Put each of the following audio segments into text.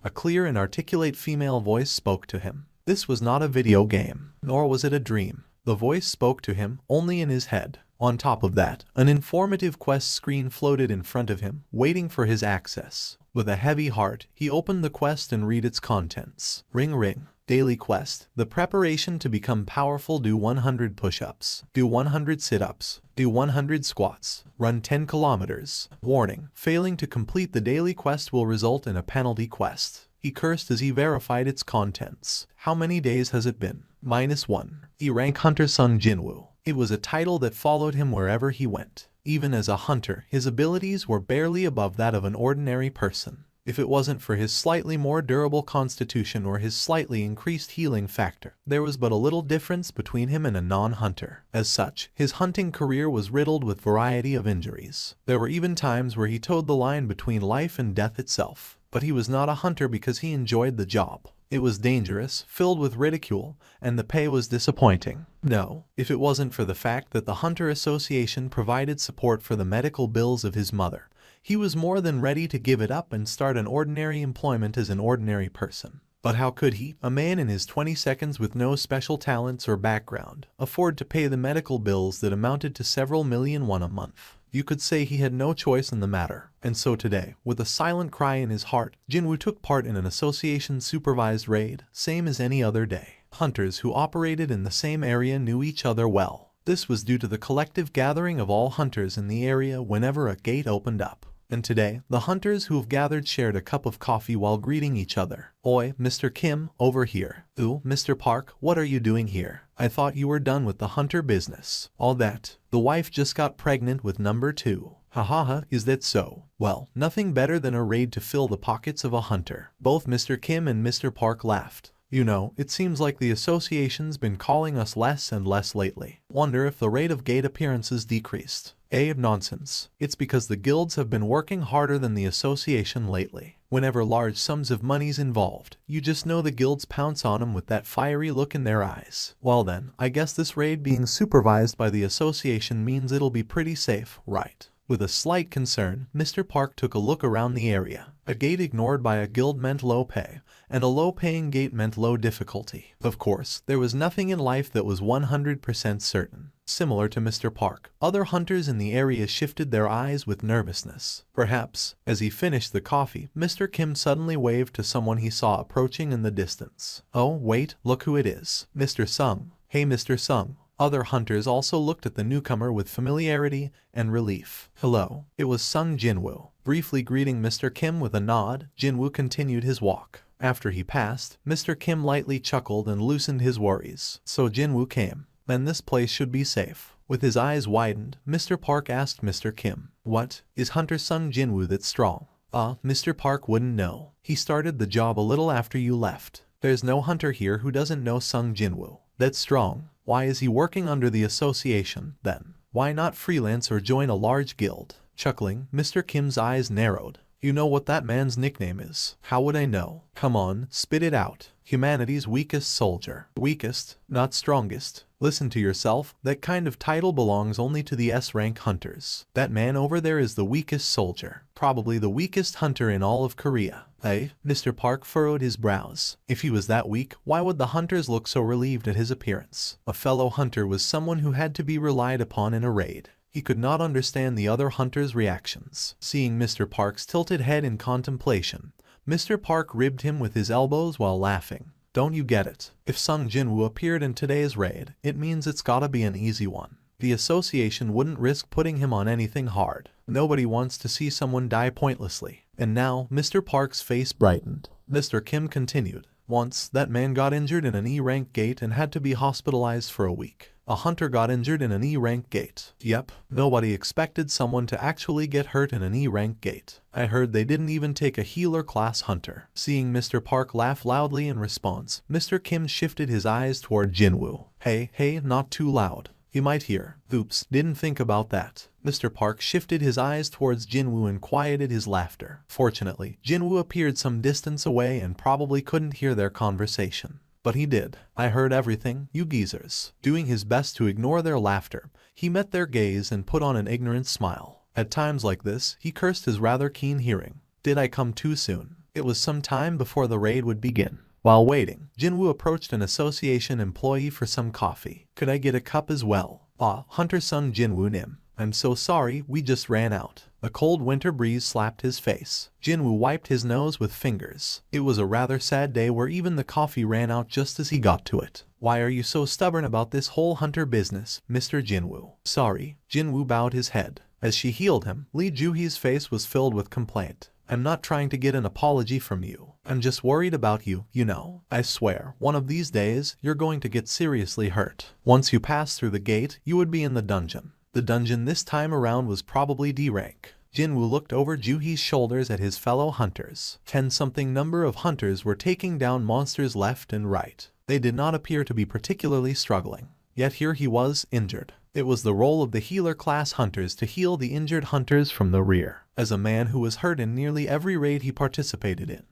A clear and articulate female voice spoke to him. This was not a video game, nor was it a dream. The voice spoke to him only in his head. On top of that, an informative quest screen floated in front of him, waiting for his access. With a heavy heart, he opened the quest and read its contents. Ring ring. Daily quest. The preparation to become powerful. Do 100 push-ups. Do 100 sit-ups. Do 100 squats. Run 10 kilometers. Warning. Failing to complete the daily quest will result in a penalty quest. He cursed as he verified its contents. How many days has it been? -1. E-rank hunter Sung Jin-Woo. It was a title that followed him wherever he went. Even as a hunter, his abilities were barely above that of an ordinary person. If it wasn't for his slightly more durable constitution or his slightly increased healing factor, there was but a little difference between him and a non-hunter. As such, his hunting career was riddled with variety of injuries. There were even times where he towed the line between life and death itself. But he was not a hunter because he enjoyed the job. It was dangerous, filled with ridicule, and the pay was disappointing. No, if it wasn't for the fact that the Hunter Association provided support for the medical bills of his mother, he was more than ready to give it up and start an ordinary employment as an ordinary person. But how could he, a man in his 20s with no special talents or background, afford to pay the medical bills that amounted to several million won a month? You could say he had no choice in the matter. And so today, with a silent cry in his heart, Jin-Woo took part in an association-supervised raid, same as any other day. Hunters who operated in the same area knew each other well. This was due to the collective gathering of all hunters in the area whenever a gate opened up. And today, the hunters who've gathered shared a cup of coffee while greeting each other. Oi, Mr. Kim, over here. Ooh, Mr. Park, what are you doing here? I thought you were done with the hunter business. All that. The wife just got pregnant with number 2. Ha, is that so? Well, nothing better than a raid to fill the pockets of a hunter. Both Mr. Kim and Mr. Park laughed. You know, it seems like the association's been calling us less and less lately. Wonder if the rate of gate appearances decreased. Nonsense. It's because the guilds have been working harder than the association lately. Whenever large sums of money's involved, you just know the guilds pounce on them with that fiery look in their eyes. Well then, I guess this raid being supervised by the association means it'll be pretty safe, right? With a slight concern, Mr. Park took a look around the area. A gate ignored by a guild meant low pay, and a low-paying gate meant low difficulty. Of course, there was nothing in life that was 100% certain. Similar to Mr. Park, other hunters in the area shifted their eyes with nervousness. Perhaps, as he finished the coffee, Mr. Kim suddenly waved to someone he saw approaching in the distance. Oh, wait, look who it is. Mr. Sung. Hey, Mr. Sung. Other hunters also looked at the newcomer with familiarity and relief. Hello. It was Sung Jin-Woo. Briefly greeting Mr. Kim with a nod, Jin-Woo continued his walk. After he passed, Mr. Kim lightly chuckled and loosened his worries. So Jin-Woo came. Then this place should be safe. With his eyes widened, Mr. Park asked Mr. Kim, "What, is Hunter Sung Jin-Woo that strong?" Mr. Park wouldn't know. He started the job a little after you left. There's no hunter here who doesn't know Sung Jin-Woo. That's strong. Why is he working under the association, then? Why not freelance or join a large guild? Chuckling, Mr. Kim's eyes narrowed. You know what that man's nickname is. How would I know? Come on, spit it out. Humanity's weakest soldier. Weakest, not strongest. Listen to yourself, that kind of title belongs only to the S-rank hunters. That man over there is the weakest soldier. Probably the weakest hunter in all of Korea. Mr. Park furrowed his brows. If he was that weak, why would the hunters look so relieved at his appearance? A fellow hunter was someone who had to be relied upon in a raid. He could not understand the other hunters' reactions. Seeing Mr. Park's tilted head in contemplation, Mr. Park ribbed him with his elbows while laughing. Don't you get it? If Sung Jin-Woo appeared in today's raid, it means it's gotta be an easy one. The association wouldn't risk putting him on anything hard. Nobody wants to see someone die pointlessly. And now, Mr. Park's face brightened. Mr. Kim continued. Once, that man got injured in an E-rank gate and had to be hospitalized for a week. A hunter got injured in an E-rank gate. Yep, nobody expected someone to actually get hurt in an E-rank gate. I heard they didn't even take a healer class hunter. Seeing Mr. Park laugh loudly in response, Mr. Kim shifted his eyes toward Jin-Woo. Hey, not too loud. He might hear. Oops, didn't think about that. Mr. Park shifted his eyes towards Jin-Woo and quieted his laughter. Fortunately, Jin-Woo appeared some distance away and probably couldn't hear their conversation. But he did. I heard everything, you geezers. Doing his best to ignore their laughter, he met their gaze and put on an ignorant smile. At times like this, he cursed his rather keen hearing. Did I come too soon? It was some time before the raid would begin. While waiting, Jin-Woo approached an association employee for some coffee. "Could I get a cup as well?" "Ah, Hunter-sung," Jin-Woo nim. "I'm so sorry, we just ran out." A cold winter breeze slapped his face. Jin-Woo wiped his nose with fingers. It was a rather sad day where even the coffee ran out just as he got to it. "Why are you so stubborn about this whole Hunter business, Mr. Jin-Woo?" "Sorry." Jin-Woo bowed his head. As she healed him, Lee Ju-hee's face was filled with complaint. "I'm not trying to get an apology from you. I'm just worried about you, you know. I swear, one of these days, you're going to get seriously hurt. Once you pass through the gate, you would be in the dungeon." The dungeon this time around was probably D rank. Jin-Woo looked over Ju-hee's shoulders at his fellow hunters. 10-something number of hunters were taking down monsters left and right. They did not appear to be particularly struggling. Yet here he was, injured. It was the role of the healer class hunters to heal the injured hunters from the rear. As a man who was hurt in nearly every raid he participated in,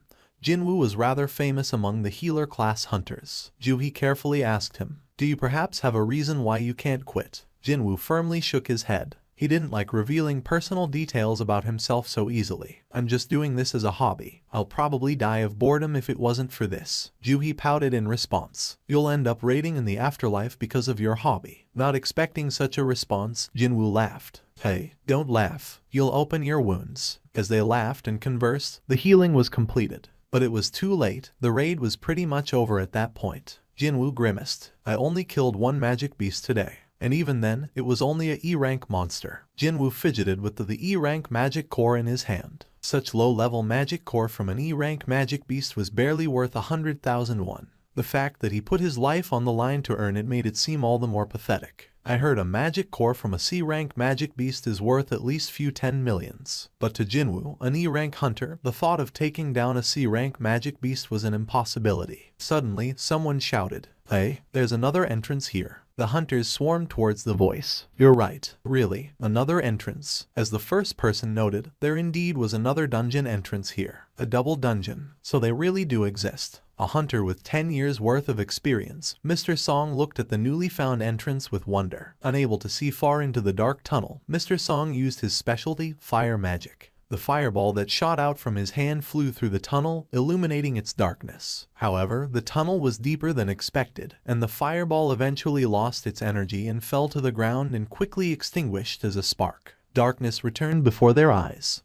Jin-Woo was rather famous among the healer class hunters. Ju-hee carefully asked him, "Do you perhaps have a reason why you can't quit?" Jin-Woo firmly shook his head. He didn't like revealing personal details about himself so easily. "I'm just doing this as a hobby. I'll probably die of boredom if it wasn't for this." Ju-hee pouted in response. "You'll end up raiding in the afterlife because of your hobby." Not expecting such a response, Jin-Woo laughed. "Hey, don't laugh. You'll open your wounds." As they laughed and conversed, the healing was completed. But it was too late. The raid was pretty much over at that point. Jin-Woo grimaced. "I only killed one magic beast today. And even then, it was only a E-rank monster." Jin-Woo fidgeted with the E-rank magic core in his hand. Such low-level magic core from an E-rank magic beast was barely worth 100,000 won. The fact that he put his life on the line to earn it made it seem all the more pathetic. "I heard a magic core from a C-rank magic beast is worth at least few 10 millions. But to Jin-Woo, an E-rank hunter, the thought of taking down a C-rank magic beast was an impossibility. Suddenly, someone shouted, "Hey, there's another entrance here." The hunters swarmed towards the voice. "You're right. Really, another entrance." As the first person noted, there indeed was another dungeon entrance here. A double dungeon. So they really do exist. A hunter with 10 years worth of experience, Mr. Song looked at the newly found entrance with wonder. Unable to see far into the dark tunnel, Mr. Song used his specialty, fire magic. The fireball that shot out from his hand flew through the tunnel, illuminating its darkness. However, the tunnel was deeper than expected, and the fireball eventually lost its energy and fell to the ground and quickly extinguished as a spark. Darkness returned before their eyes.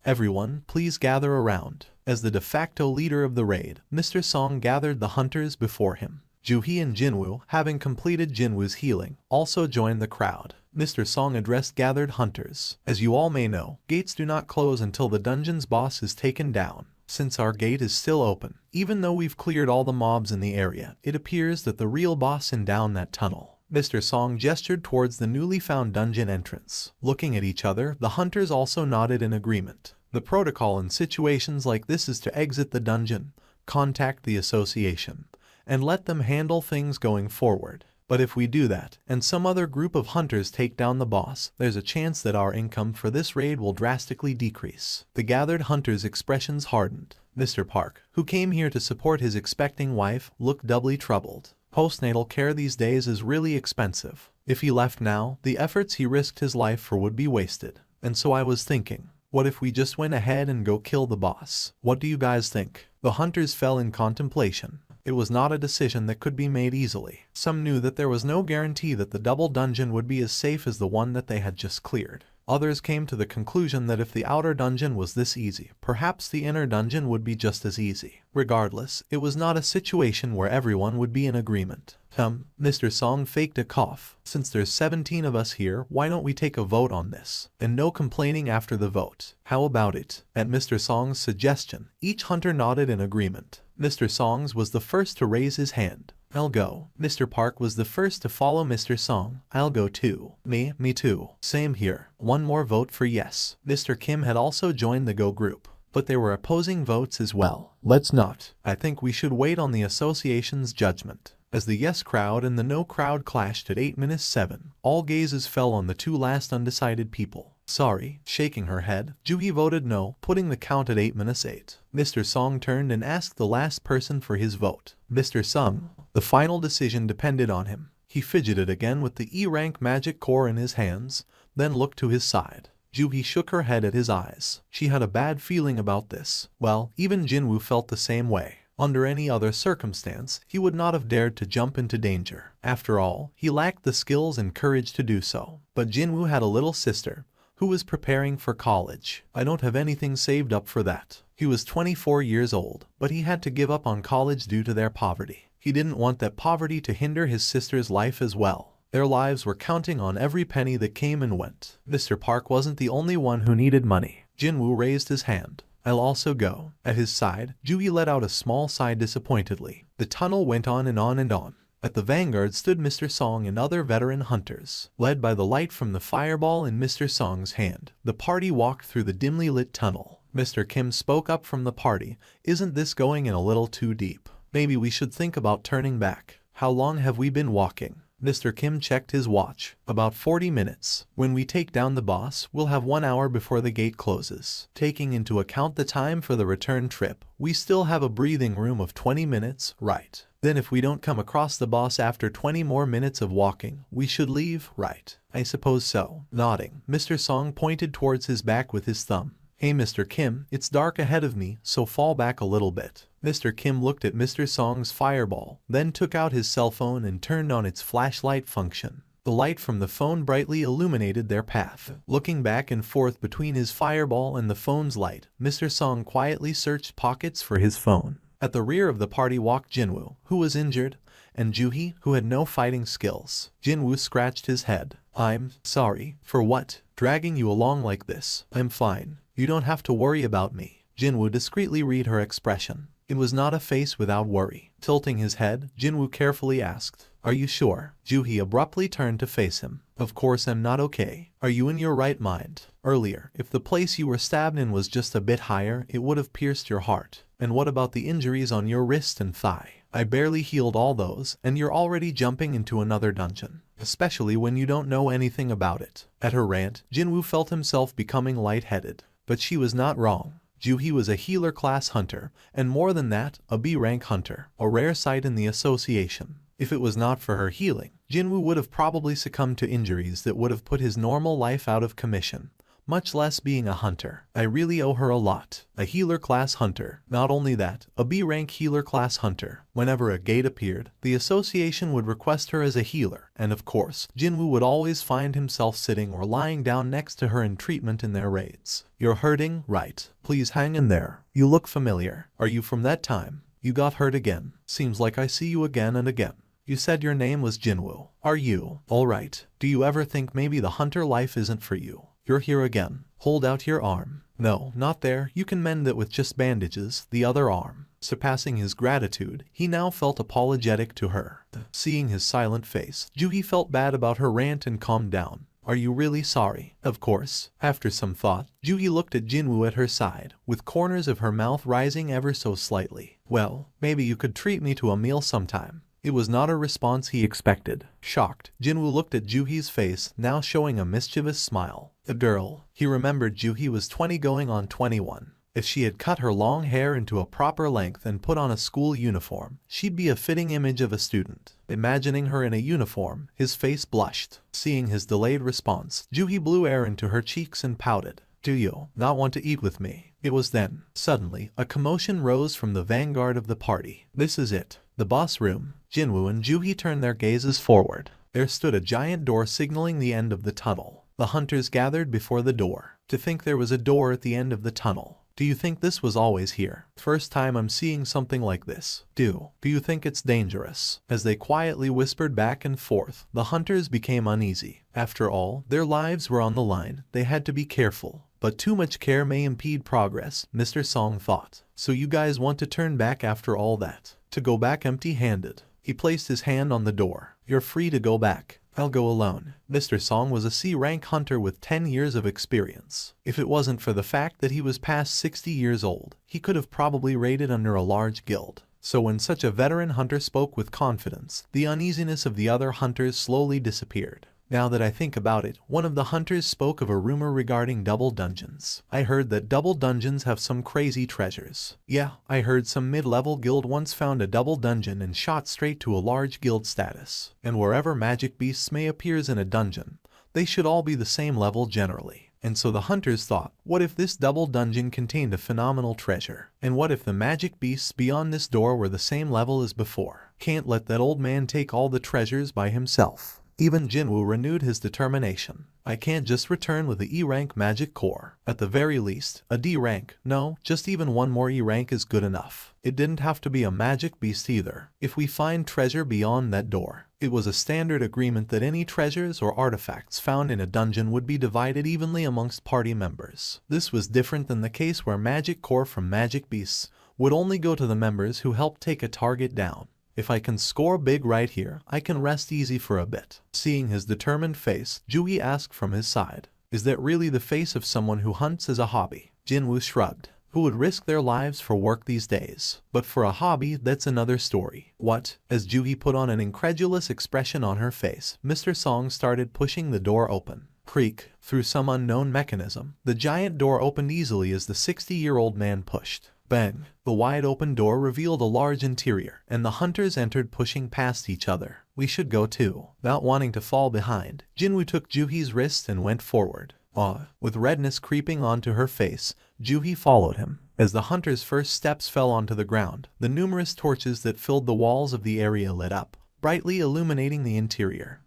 Everyone, please gather around." As the de facto leader of the raid, Mr. Song gathered the hunters before him. Ju-hee and Jin-Woo, having completed Jin-Woo's healing, also joined the crowd. Mr. Song addressed gathered hunters. "As you all may know, gates do not close until the dungeon's boss is taken down. Since our gate is still open, even though we've cleared all the mobs in the area, it appears that the real boss is down that tunnel." Mr. Song gestured towards the newly found dungeon entrance. Looking at each other, the hunters also nodded in agreement. The protocol in situations like this is to exit the dungeon, contact the association, and let them handle things going forward. But if we do that, and some other group of hunters take down the boss, there's a chance that our income for this raid will drastically decrease. The gathered hunters' expressions hardened. Mr. Park, who came here to support his expecting wife, looked doubly troubled. Postnatal care these days is really expensive. If he left now, the efforts he risked his life for would be wasted. And so I was thinking, what if we just went ahead and go kill the boss? What do you guys think? The hunters fell in contemplation. It was not a decision that could be made easily. Some knew that there was no guarantee that the double dungeon would be as safe as the one that they had just cleared. Others came to the conclusion that if the outer dungeon was this easy, perhaps the inner dungeon would be just as easy. Regardless, it was not a situation where everyone would be in agreement. Mr. Song faked a cough. "Since there's 17 of us here, why don't we take a vote on this?" And no complaining after the vote. "How about it?" At Mr. Song's suggestion, each hunter nodded in agreement. Mr. Song's was the first to raise his hand. "I'll go." Mr. Park was the first to follow Mr. Song. "I'll go too." Me too." "Same here." One more vote for yes. Mr. Kim had also joined the Go group. But there were opposing votes as well. "Let's not. I think we should wait on the association's judgment." As the yes crowd and the no crowd clashed at 8:07, all gazes fell on the two last undecided people. "Sorry." Shaking her head, Ju-hee voted no, putting the count at 8:08. Mr. Song turned and asked the last person for his vote. "Mr. Sung." The final decision depended on him. He fidgeted again with the E-rank magic core in his hands, then looked to his side. Ju-hee shook her head at his eyes. She had a bad feeling about this. Well, even Jin-Woo felt the same way. Under any other circumstance, he would not have dared to jump into danger. After all, he lacked the skills and courage to do so. But Jin-Woo had a little sister who was preparing for college. I don't have anything saved up for that. He was 24 years old, but he had to give up on college due to their poverty. He didn't want that poverty to hinder his sister's life as well. Their lives were counting on every penny that came and went. Mr. Park wasn't the only one who needed money. Jin-Woo raised his hand. I'll also go. At his side, Ju-hee let out a small sigh disappointedly. The tunnel went on and on and on. At the vanguard stood Mr. Song and other veteran hunters. Led by the light from the fireball in Mr. Song's hand, the party walked through the dimly lit tunnel. Mr. Kim spoke up from the party. Isn't this going in a little too deep? Maybe we should think about turning back. How long have we been walking? Mr. Kim checked his watch. About 40 minutes. When we take down the boss, we'll have 1 hour before the gate closes. Taking into account the time for the return trip, we still have a breathing room of 20 minutes, right? Then if we don't come across the boss after 20 more minutes of walking, we should leave, right? I suppose so. Nodding, Mr. Song pointed towards his back with his thumb. Hey Mr. Kim, it's dark ahead of me, so fall back a little bit. Mr. Kim looked at Mr. Song's fireball, then took out his cell phone and turned on its flashlight function. The light from the phone brightly illuminated their path. Looking back and forth between his fireball and the phone's light, Mr. Song quietly searched pockets for his phone. At the rear of the party walked Jin-Woo, who was injured, and Ju-hee, who had no fighting skills. Jin-Woo scratched his head. I'm sorry. For what? Dragging you along like this? I'm fine. You don't have to worry about me. Jin-Woo discreetly read her expression. It was not a face without worry. Tilting his head, Jin-Woo carefully asked, Are you sure? Ju-hee abruptly turned to face him. Of course I'm not okay. Are you in your right mind? Earlier, if the place you were stabbed in was just a bit higher, it would have pierced your heart. And what about the injuries on your wrist and thigh? I barely healed all those, and you're already jumping into another dungeon. Especially when you don't know anything about it. At her rant, Jin-Woo felt himself becoming lightheaded. But she was not wrong. Ju-hee was a healer class hunter, and more than that, a B-rank hunter, a rare sight in the association. If it was not for her healing, Jin-Woo would have probably succumbed to injuries that would have put his normal life out of commission. Much less being a hunter. I really owe her a lot. A healer class hunter. Not only that, a B-rank healer class hunter. Whenever a gate appeared, the association would request her as a healer, and of course, Jin-Woo would always find himself sitting or lying down next to her in treatment in their raids. You're hurting, right? Please hang in there. You look familiar. Are you from that time? You got hurt again. Seems like I see you again and again. You said your name was Jin-Woo. Are you? Alright. Do you ever think maybe the hunter life isn't for you? You're here again. Hold out your arm. No, not there. You can mend it with just bandages. The other arm. Surpassing his gratitude, he now felt apologetic to her. Seeing his silent face, Ju-hee felt bad about her rant and calmed down. Are you really sorry? Of course. After some thought, Ju-hee looked at Jin-Woo at her side, with corners of her mouth rising ever so slightly. Well, maybe you could treat me to a meal sometime. It was not a response he expected. Shocked, Jin-Woo looked at Ju-hee's face, now showing a mischievous smile. A girl. He remembered Ju-hee was 20 going on 21. If she had cut her long hair into a proper length and put on a school uniform, she'd be a fitting image of a student. Imagining her in a uniform, his face blushed. Seeing his delayed response, Ju-hee blew air into her cheeks and pouted. Do you not want to eat with me? It was then. Suddenly, a commotion rose from the vanguard of the party. This is it. The boss room. Jin-Woo and Ju-hee turned their gazes forward. There stood a giant door signaling the end of the tunnel. The hunters gathered before the door. To think there was a door at the end of the tunnel. Do you think this was always here? First time I'm seeing something like this. Do you think it's dangerous? As they quietly whispered back and forth, the hunters became uneasy. After all, their lives were on the line. They had to be careful. But too much care may impede progress, Mr. Song thought. So you guys want to turn back after all that? To go back empty-handed? He placed his hand on the door. You're free to go back. I'll go alone. Mr. Song was a C-rank hunter with 10 years of experience. If it wasn't for the fact that he was past 60 years old, he could have probably raided under a large guild. So when such a veteran hunter spoke with confidence, the uneasiness of the other hunters slowly disappeared. Now that I think about it, one of the hunters spoke of a rumor regarding double dungeons. I heard that double dungeons have some crazy treasures. Yeah, I heard some mid-level guild once found a double dungeon and shot straight to a large guild status. And wherever magic beasts may appear in a dungeon, they should all be the same level generally. And so the hunters thought, what if this double dungeon contained a phenomenal treasure? And what if the magic beasts beyond this door were the same level as before? Can't let that old man take all the treasures by himself. Even Jin-Woo renewed his determination. I can't just return with the E-rank magic core. At the very least, a D rank. No, just even one more E rank is good enough. It didn't have to be a magic beast either. If we find treasure beyond that door. It was a standard agreement that any treasures or artifacts found in a dungeon would be divided evenly amongst party members. This was different than the case where magic core from magic beasts would only go to the members who helped take a target down. If I can score big right here, I can rest easy for a bit. Seeing his determined face, Jui asked from his side, is that really the face of someone who hunts as a hobby? Jin-Woo shrugged. Who would risk their lives for work these days? But for a hobby, that's another story. What? As Jui put on an incredulous expression on her face, Mr. Song started pushing the door open. Creak. Through some unknown mechanism, the giant door opened easily as the 60-year-old man pushed. Bang! The wide-open door revealed a large interior, and the hunters entered pushing past each other. We should go too. Not wanting to fall behind, Jin-Woo took Juhi's wrist and went forward. With redness creeping onto her face, Juhi followed him. As the hunter's first steps fell onto the ground, the numerous torches that filled the walls of the area lit up, brightly illuminating the interior.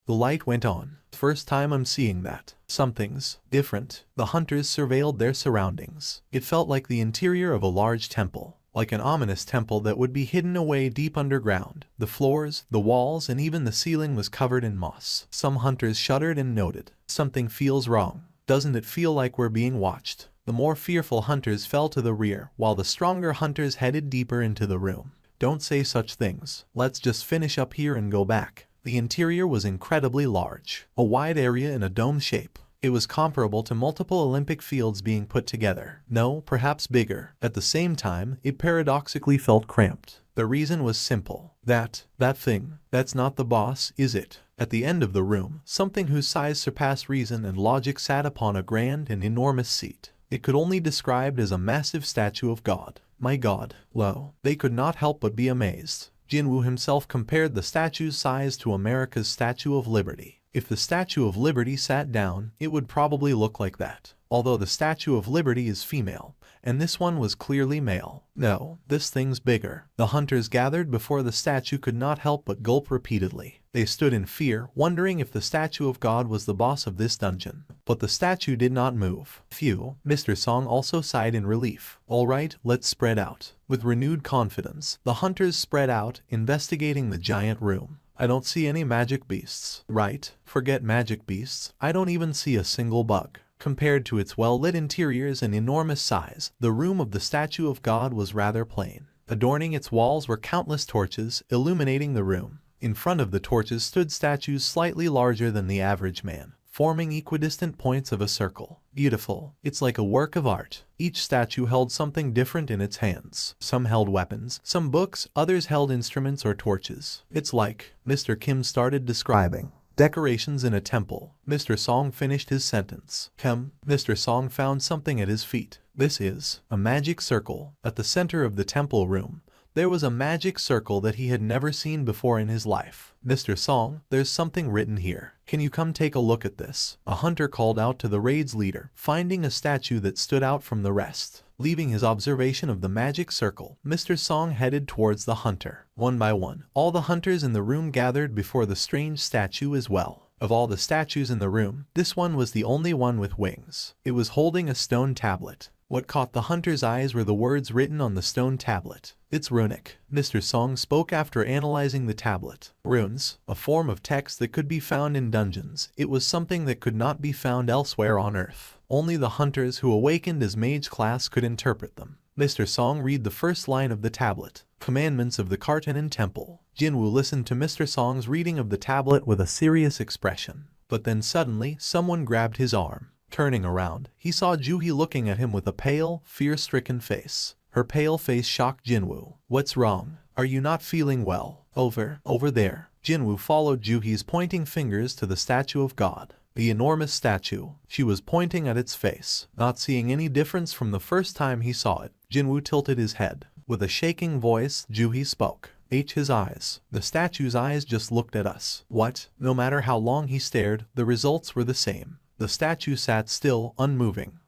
The light went on. First time I'm seeing that. Something's different. The hunters surveilled their surroundings. It felt like the interior of a large temple. Like an ominous temple that would be hidden away deep underground. The floors, the walls, and even the ceiling was covered in moss. Some hunters shuddered and noted, something feels wrong. Doesn't it feel like we're being watched? The more fearful hunters fell to the rear, while the stronger hunters headed deeper into the room. Don't say such things. Let's just finish up here and go back. The interior was incredibly large. A wide area in a dome shape. It was comparable to multiple Olympic fields being put together. No, perhaps bigger. At the same time, it paradoxically felt cramped. The reason was simple. That thing, that's not the boss, is it? At the end of the room, something whose size surpassed reason and logic sat upon a grand and enormous seat. It could only be described as a massive statue of God. My God. Lo, they could not help but be amazed. Jin-Woo himself compared the statue's size to America's Statue of Liberty. If the Statue of Liberty sat down, it would probably look like that. Although the Statue of Liberty is female, and this one was clearly male. No, this thing's bigger. The hunters gathered before the statue could not help but gulp repeatedly. They stood in fear, wondering if the statue of God was the boss of this dungeon. But the statue did not move. Phew, Mr. Song also sighed in relief. Alright, let's spread out. With renewed confidence, the hunters spread out, investigating the giant room. I don't see any magic beasts. Right, forget magic beasts. I don't even see a single bug. Compared to its well-lit interiors and enormous size, the room of the Statue of God was rather plain. Adorning its walls were countless torches, illuminating the room. In front of the torches stood statues slightly larger than the average man, forming equidistant points of a circle. Beautiful. It's like a work of art. Each statue held something different in its hands. Some held weapons, some books, others held instruments or torches. It's like, Mr. Kim started describing decorations in a temple. Mr. Song finished his sentence. Mr. Song found something at his feet. This is a magic circle. At the center of the temple room, there was a magic circle that he had never seen before in his life. Mr. Song, there's something written here. Can you come take a look at this? A hunter called out to the raid's leader, finding a statue that stood out from the rest. Leaving his observation of the magic circle, Mr. Song headed towards the hunter. One by one, all the hunters in the room gathered before the strange statue as well. Of all the statues in the room, this one was the only one with wings. It was holding a stone tablet. What caught the hunter's eyes were the words written on the stone tablet. It's runic. Mr. Song spoke after analyzing the tablet. Runes, a form of text that could be found in dungeons. It was something that could not be found elsewhere on Earth. Only the hunters who awakened as mage class could interpret them. Mr. Song read the first line of the tablet. Commandments of the Kartanen Temple. Jin-Woo listened to Mr. Song's reading of the tablet with a serious expression. But then suddenly, someone grabbed his arm. Turning around, he saw Juhi looking at him with a pale, fear-stricken face. Her pale face shocked Jin-Woo. What's wrong? Are you not feeling well? Over there. Jin-Woo followed Juhi's pointing fingers to the statue of God. The enormous statue. She was pointing at its face. Not seeing any difference from the first time he saw it, Jin-Woo tilted his head. With a shaking voice, Juhi spoke. His eyes. The statue's eyes just looked at us. What? No matter how long he stared, the results were the same. The statue sat still, unmoving.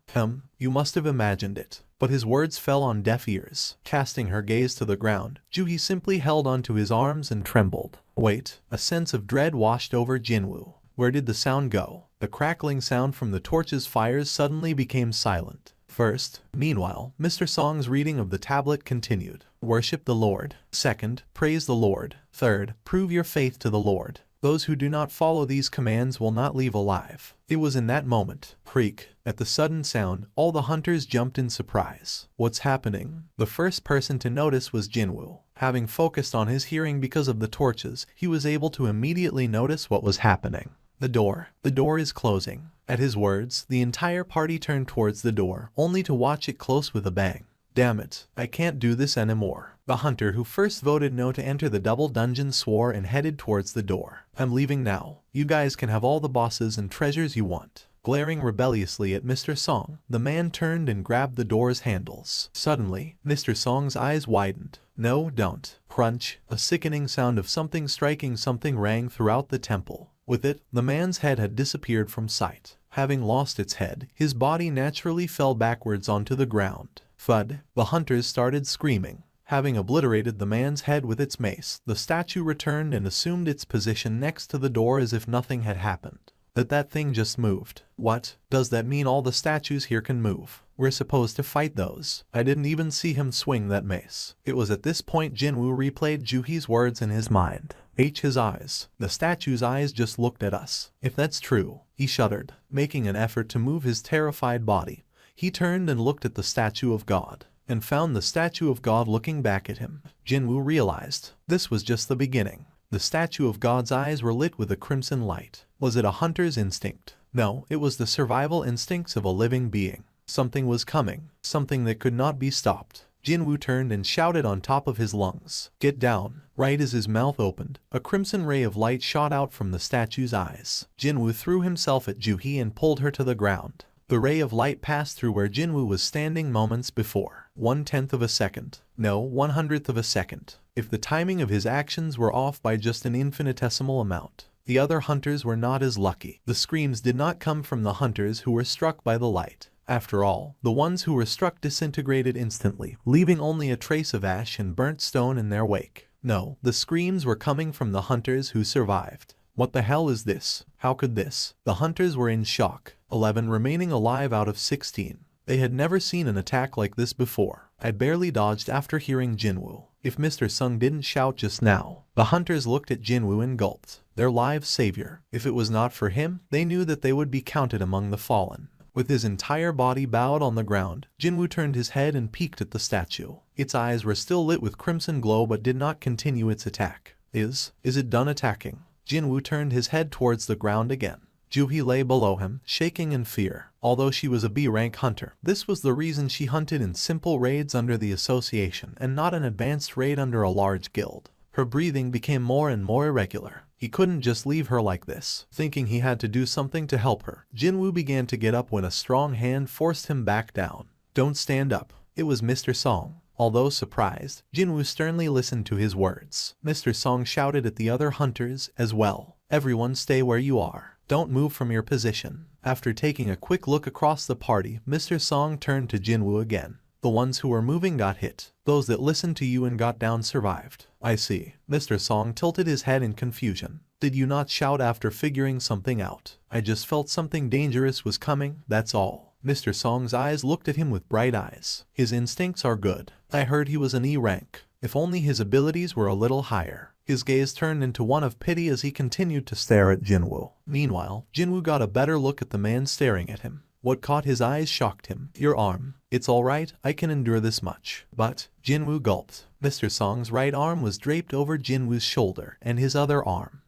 You must have imagined it. But his words fell on deaf ears. Casting her gaze to the ground, Juhi simply held onto his arms and trembled. Wait, a sense of dread washed over Jin-Woo. Where did the sound go? The crackling sound from the torch's fires suddenly became silent. Meanwhile, Mr. Song's reading of the tablet continued. Worship the Lord. Second, praise the Lord. Third, prove your faith to the Lord. Those who do not follow these commands will not leave alive. It was in that moment, at the sudden sound, all the hunters jumped in surprise. What's happening? The first person to notice was Jin-Woo. Having focused on his hearing because of the torches, he was able to immediately notice what was happening. The door is closing. At his words, the entire party turned towards the door, only to watch it close with a bang. Damn it, I can't do this anymore. The hunter who first voted no to enter the double dungeon swore and headed towards the door. I'm leaving now. You guys can have all the bosses and treasures you want. Glaring rebelliously at Mr. Song, the man turned and grabbed the door's handles. Suddenly, Mr. Song's eyes widened. No, don't. Crunch, a sickening sound of something striking something rang throughout the temple. With it, the man's head had disappeared from sight. Having lost its head, his body naturally fell backwards onto the ground. Thud! The hunters started screaming. Having obliterated the man's head with its mace, the statue returned and assumed its position next to the door as if nothing had happened. That thing just moved. What? Does that mean all the statues here can move? We're supposed to fight those. I didn't even see him swing that mace. It was at this point Jin-Woo replayed Juhi's words in his mind. His eyes. The statue's eyes just looked at us. If that's true, he shuddered. Making an effort to move his terrified body, he turned and looked at the statue of God, and found the statue of God looking back at him. Jin-Woo realized this was just the beginning. The statue of God's eyes were lit with a crimson light. Was it a hunter's instinct? No, it was the survival instincts of a living being. Something was coming, something that could not be stopped. Jin-Woo turned and shouted on top of his lungs. Get down. Right as his mouth opened, a crimson ray of light shot out from the statue's eyes. Jin-Woo threw himself at Juhi and pulled her to the ground. The ray of light passed through where Jin-Woo was standing moments before. 1/10 of a second. No, 1/100th of a second. If the timing of his actions were off by just an infinitesimal amount, the other hunters were not as lucky. The screams did not come from the hunters who were struck by the light. After all, the ones who were struck disintegrated instantly, leaving only a trace of ash and burnt stone in their wake. No, the screams were coming from the hunters who survived. What the hell is this? How could this? The hunters were in shock. 11 remaining alive out of 16. They had never seen an attack like this before. I barely dodged after hearing Jin-Woo. If Mr. Sung didn't shout just now. The hunters looked at Jin-Woo and gulped. Their lives' savior. If it was not for him, they knew that they would be counted among the fallen. With his entire body bowed on the ground, Jin-Woo turned his head and peeked at the statue. Its eyes were still lit with crimson glow but did not continue its attack. Is it done attacking? Jin-Woo turned his head towards the ground again. Juhi lay below him, shaking in fear. Although she was a B-rank hunter, this was the reason she hunted in simple raids under the association and not an advanced raid under a large guild. Her breathing became more and more irregular. He couldn't just leave her like this. Thinking he had to do something to help her, Jin-Woo began to get up when a strong hand forced him back down. Don't stand up. It was Mr. Song. Although surprised, Jin-Woo sternly listened to his words. Mr. Song shouted at the other hunters as well. Everyone stay where you are. Don't move from your position. After taking a quick look across the party, Mr. Song turned to Jin-Woo again. The ones who were moving got hit. Those that listened to you and got down survived. I see. Mr. Song tilted his head in confusion. Did you not shout after figuring something out? I just felt something dangerous was coming, that's all. Mr. Song's eyes looked at him with bright eyes. His instincts are good. I heard he was an E rank. If only his abilities were a little higher. His gaze turned into one of pity as he continued to stare at Jin-Woo. Meanwhile, Jin-Woo got a better look at the man staring at him. What caught his eyes shocked him. Your arm. It's alright, I can endure this much. But, Jin-Woo gulped. Mr. Song's right arm was draped over Jin-Woo's shoulder, and his other arm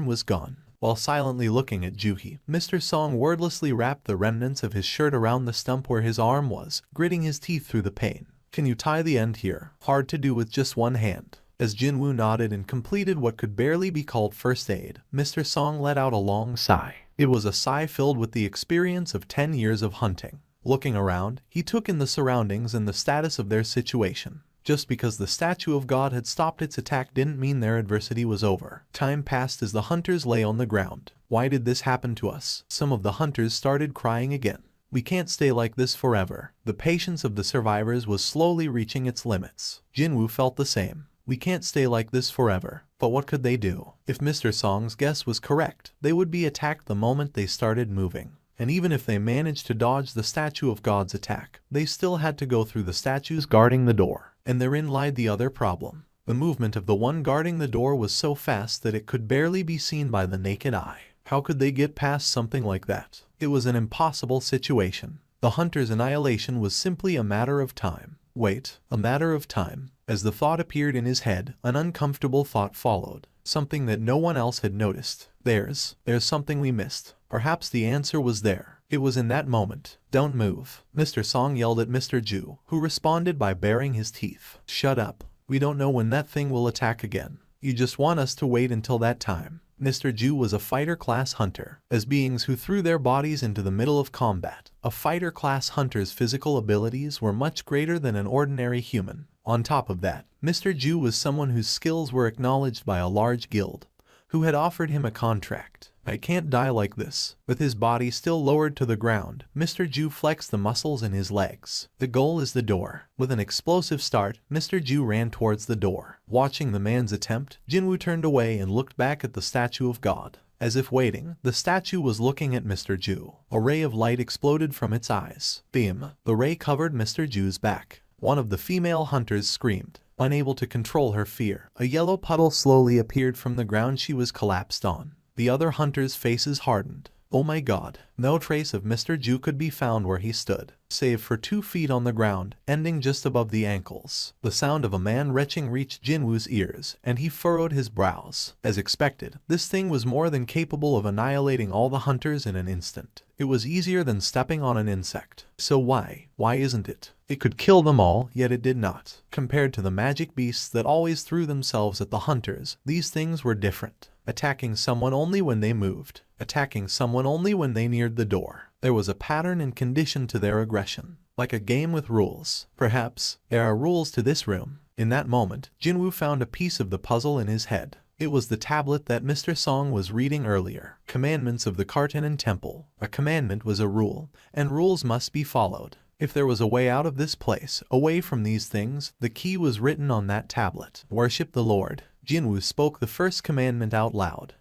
was gone. While silently looking at Juhi, Mr. Song wordlessly wrapped the remnants of his shirt around the stump where his arm was, gritting his teeth through the pain. Can you tie the end here? Hard to do with just one hand. As Jin-Woo nodded and completed what could barely be called first aid, Mr. Song let out a long sigh. It was a sigh filled with the experience of 10 years of hunting. Looking around, he took in the surroundings and the status of their situation. Just because the statue of God had stopped its attack didn't mean their adversity was over. Time passed as the hunters lay on the ground. Why did this happen to us? Some of the hunters started crying again. We can't stay like this forever. The patience of the survivors was slowly reaching its limits. Jin-Woo felt the same. We can't stay like this forever. But what could they do? If Mr. Song's guess was correct, they would be attacked the moment they started moving. And even if they managed to dodge the statue of God's attack, they still had to go through the statues guarding the door. And therein lied the other problem. The movement of the one guarding the door was so fast that it could barely be seen by the naked eye. How could they get past something like that? It was an impossible situation. The hunter's annihilation was simply a matter of time. Wait, a matter of time. As the thought appeared in his head, an uncomfortable thought followed. Something that no one else had noticed. There's something we missed. Perhaps the answer was there. It was in that moment. Don't move. Mr. Song yelled at Mr. Ju, who responded by baring his teeth. Shut up. We don't know when that thing will attack again. You just want us to wait until that time. Mr. Ju was a fighter-class hunter. As beings who threw their bodies into the middle of combat, a fighter-class hunter's physical abilities were much greater than an ordinary human. On top of that, Mr. Ju was someone whose skills were acknowledged by a large guild, who had offered him a contract. I can't die like this. With his body still lowered to the ground, Mr. Ju flexed the muscles in his legs. The goal is the door. With an explosive start, Mr. Ju ran towards the door. Watching the man's attempt, Jin-Woo turned away and looked back at the statue of God. As if waiting, the statue was looking at Mr. Ju. A ray of light exploded from its eyes. Beam. The ray covered Mr. Ju's back. One of the female hunters screamed, unable to control her fear. A yellow puddle slowly appeared from the ground she was collapsed on. The other hunters' faces hardened. Oh my god. No trace of Mr. Ju could be found where he stood, save for 2 feet on the ground, ending just above the ankles. The sound of a man retching reached Jin-Woo's ears, and he furrowed his brows. As expected, this thing was more than capable of annihilating all the hunters in an instant. It was easier than stepping on an insect. So why isn't it? It could kill them all, yet it did not. Compared to the magic beasts that always threw themselves at the hunters, these things were different. Attacking someone only when they moved. Attacking someone only when they neared the door. There was a pattern and condition to their aggression. Like a game with rules. Perhaps there are rules to this room. In that moment, Jin-Woo found a piece of the puzzle in his head. It was the tablet that Mr. Song was reading earlier. Commandments of the Kartanen Temple. A commandment was a rule, and rules must be followed. If there was a way out of this place, away from these things, the key was written on that tablet. Worship the Lord. Jin-Woo spoke the first commandment out loud.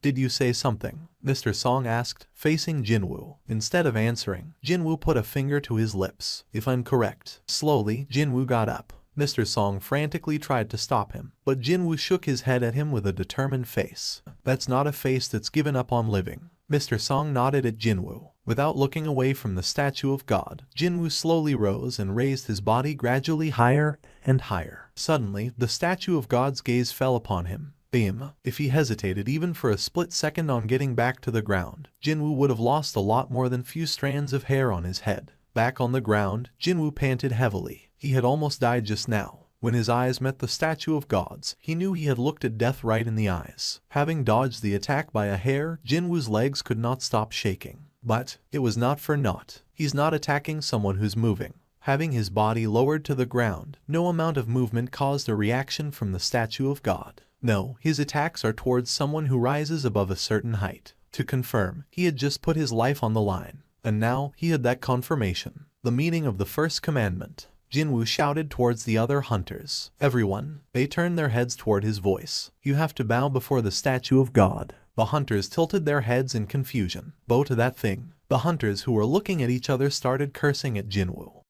Did you say something? Mr. Song asked, facing Jin-Woo. Instead of answering, Jin-Woo put a finger to his lips. If I'm correct. Slowly, Jin-Woo got up. Mr. Song frantically tried to stop him, but Jin-Woo shook his head at him with a determined face. That's not a face that's given up on living. Mr. Song nodded at Jin-Woo. Without looking away from the statue of God, Jin-Woo slowly rose and raised his body gradually higher and higher. Suddenly, the statue of God's gaze fell upon him. Beam. If he hesitated even for a split second on getting back to the ground, Jin-Woo would have lost a lot more than few strands of hair on his head. Back on the ground, Jin-Woo panted heavily. He had almost died just now. When his eyes met the statue of God's, he knew he had looked at death right in the eyes. Having dodged the attack by a hair, Jin-Woo's legs could not stop shaking. But it was not for naught. He's not attacking someone who's moving. Having his body lowered to the ground, no amount of movement caused a reaction from the statue of God. No, his attacks are towards someone who rises above a certain height. To confirm, he had just put his life on the line. And now, he had that confirmation. The meaning of the first commandment. Jin-Woo shouted towards the other hunters. Everyone. They turned their heads toward his voice. You have to bow before the statue of God. The hunters tilted their heads in confusion. Bow to that thing. The hunters who were looking at each other started cursing at Jin-Woo.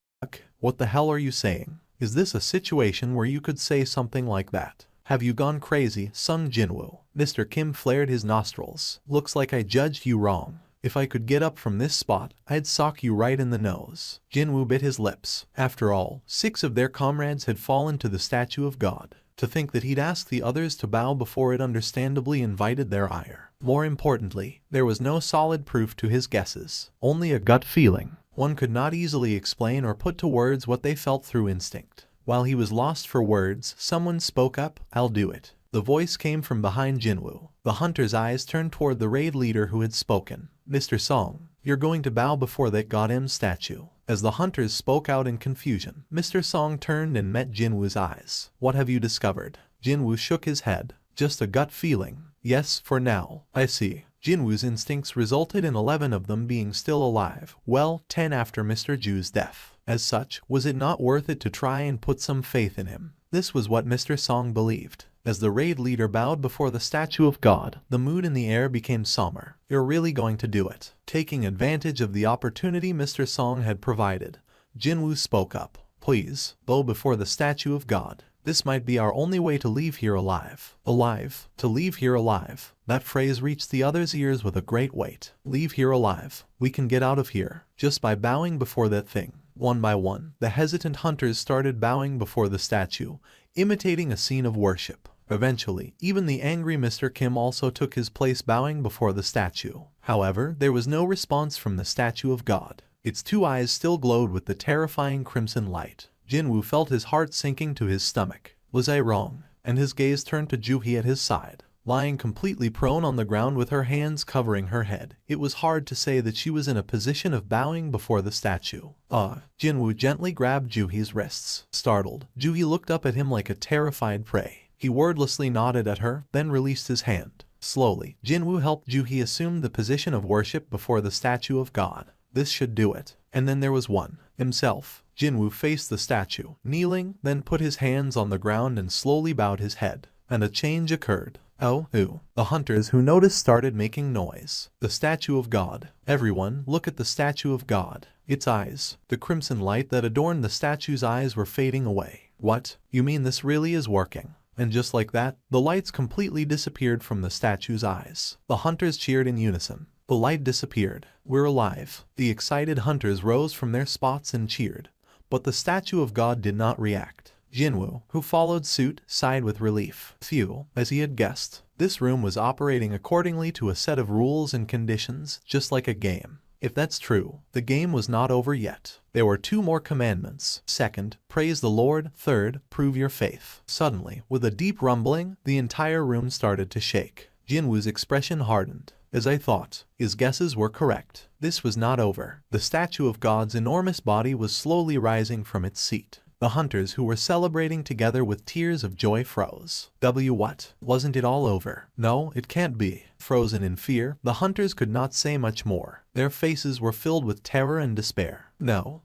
What the hell are you saying? Is this a situation where you could say something like that? Have you gone crazy, sung Jin-Woo. Mr. Kim flared his nostrils. Looks like I judged you wrong. If I could get up from this spot, I'd sock you right in the nose. Jin-Woo bit his lips. After all, 6 of their comrades had fallen to the statue of God. To think that he'd ask the others to bow before it understandably invited their ire. More importantly, there was no solid proof to his guesses. Only a gut feeling. One could not easily explain or put to words what they felt through instinct. While he was lost for words, someone spoke up. I'll do it. The voice came from behind Jin-Woo. The hunter's eyes turned toward the raid leader who had spoken. Mr. Song, you're going to bow before that goddamn statue. As the hunters spoke out in confusion, Mr. Song turned and met Jin-Woo's eyes. "What have you discovered?" Jin-Woo shook his head. "Just a gut feeling. Yes, for now." "I see." Jin-Woo's instincts resulted in 11 of them being still alive, well, 10 after Mr. Ju's death. As such, was it not worth it to try and put some faith in him? This was what Mr. Song believed. As the raid leader bowed before the statue of God, the mood in the air became somber. "You're really going to do it?" Taking advantage of the opportunity Mr. Song had provided, Jin-Woo spoke up. "Please, bow before the statue of God. This might be our only way to leave here alive." Alive? To leave here alive? That phrase reached the other's ears with a great weight. Leave here alive? We can get out of here just by bowing before that thing. One by one, the hesitant hunters started bowing before the statue, imitating a scene of worship. Eventually, even the angry Mr. Kim also took his place bowing before the statue. However, there was no response from the statue of God. Its two eyes still glowed with the terrifying crimson light. Jin-Woo felt his heart sinking to his stomach. Was I wrong? And his gaze turned to Juhi at his side. Lying completely prone on the ground with her hands covering her head, it was hard to say that she was in a position of bowing before the statue. Jin-Woo gently grabbed Juhi's wrists. Startled, Juhi looked up at him like a terrified prey. He wordlessly nodded at her, then released his hand. Slowly, Jin-Woo helped Juhi assume the position of worship before the statue of God. This should do it. And then there was one. Himself. Jin-Woo faced the statue, kneeling, then put his hands on the ground and slowly bowed his head. And a change occurred. The hunters who noticed started making noise. The statue of God. Everyone, look at the statue of God. Its eyes. The crimson light that adorned the statue's eyes were fading away. What? You mean this really is working? And just like that, the lights completely disappeared from the statue's eyes. The hunters cheered in unison. The light disappeared. "We're alive." The excited hunters rose from their spots and cheered. But the statue of God did not react. Jin-Woo, who followed suit, sighed with relief. Phew, as he had guessed. This room was operating accordingly to a set of rules and conditions, just like a game. If that's true, the game was not over yet. There were 2 more commandments. Second, praise the Lord. Third, prove your faith. Suddenly, with a deep rumbling, the entire room started to shake. Jin-Woo's expression hardened. As I thought, his guesses were correct. This was not over. The statue of God's enormous body was slowly rising from its seat. The hunters who were celebrating together with tears of joy froze. What? Wasn't it all over? No, it can't be. Frozen in fear, the hunters could not say much more. Their faces were filled with terror and despair. No.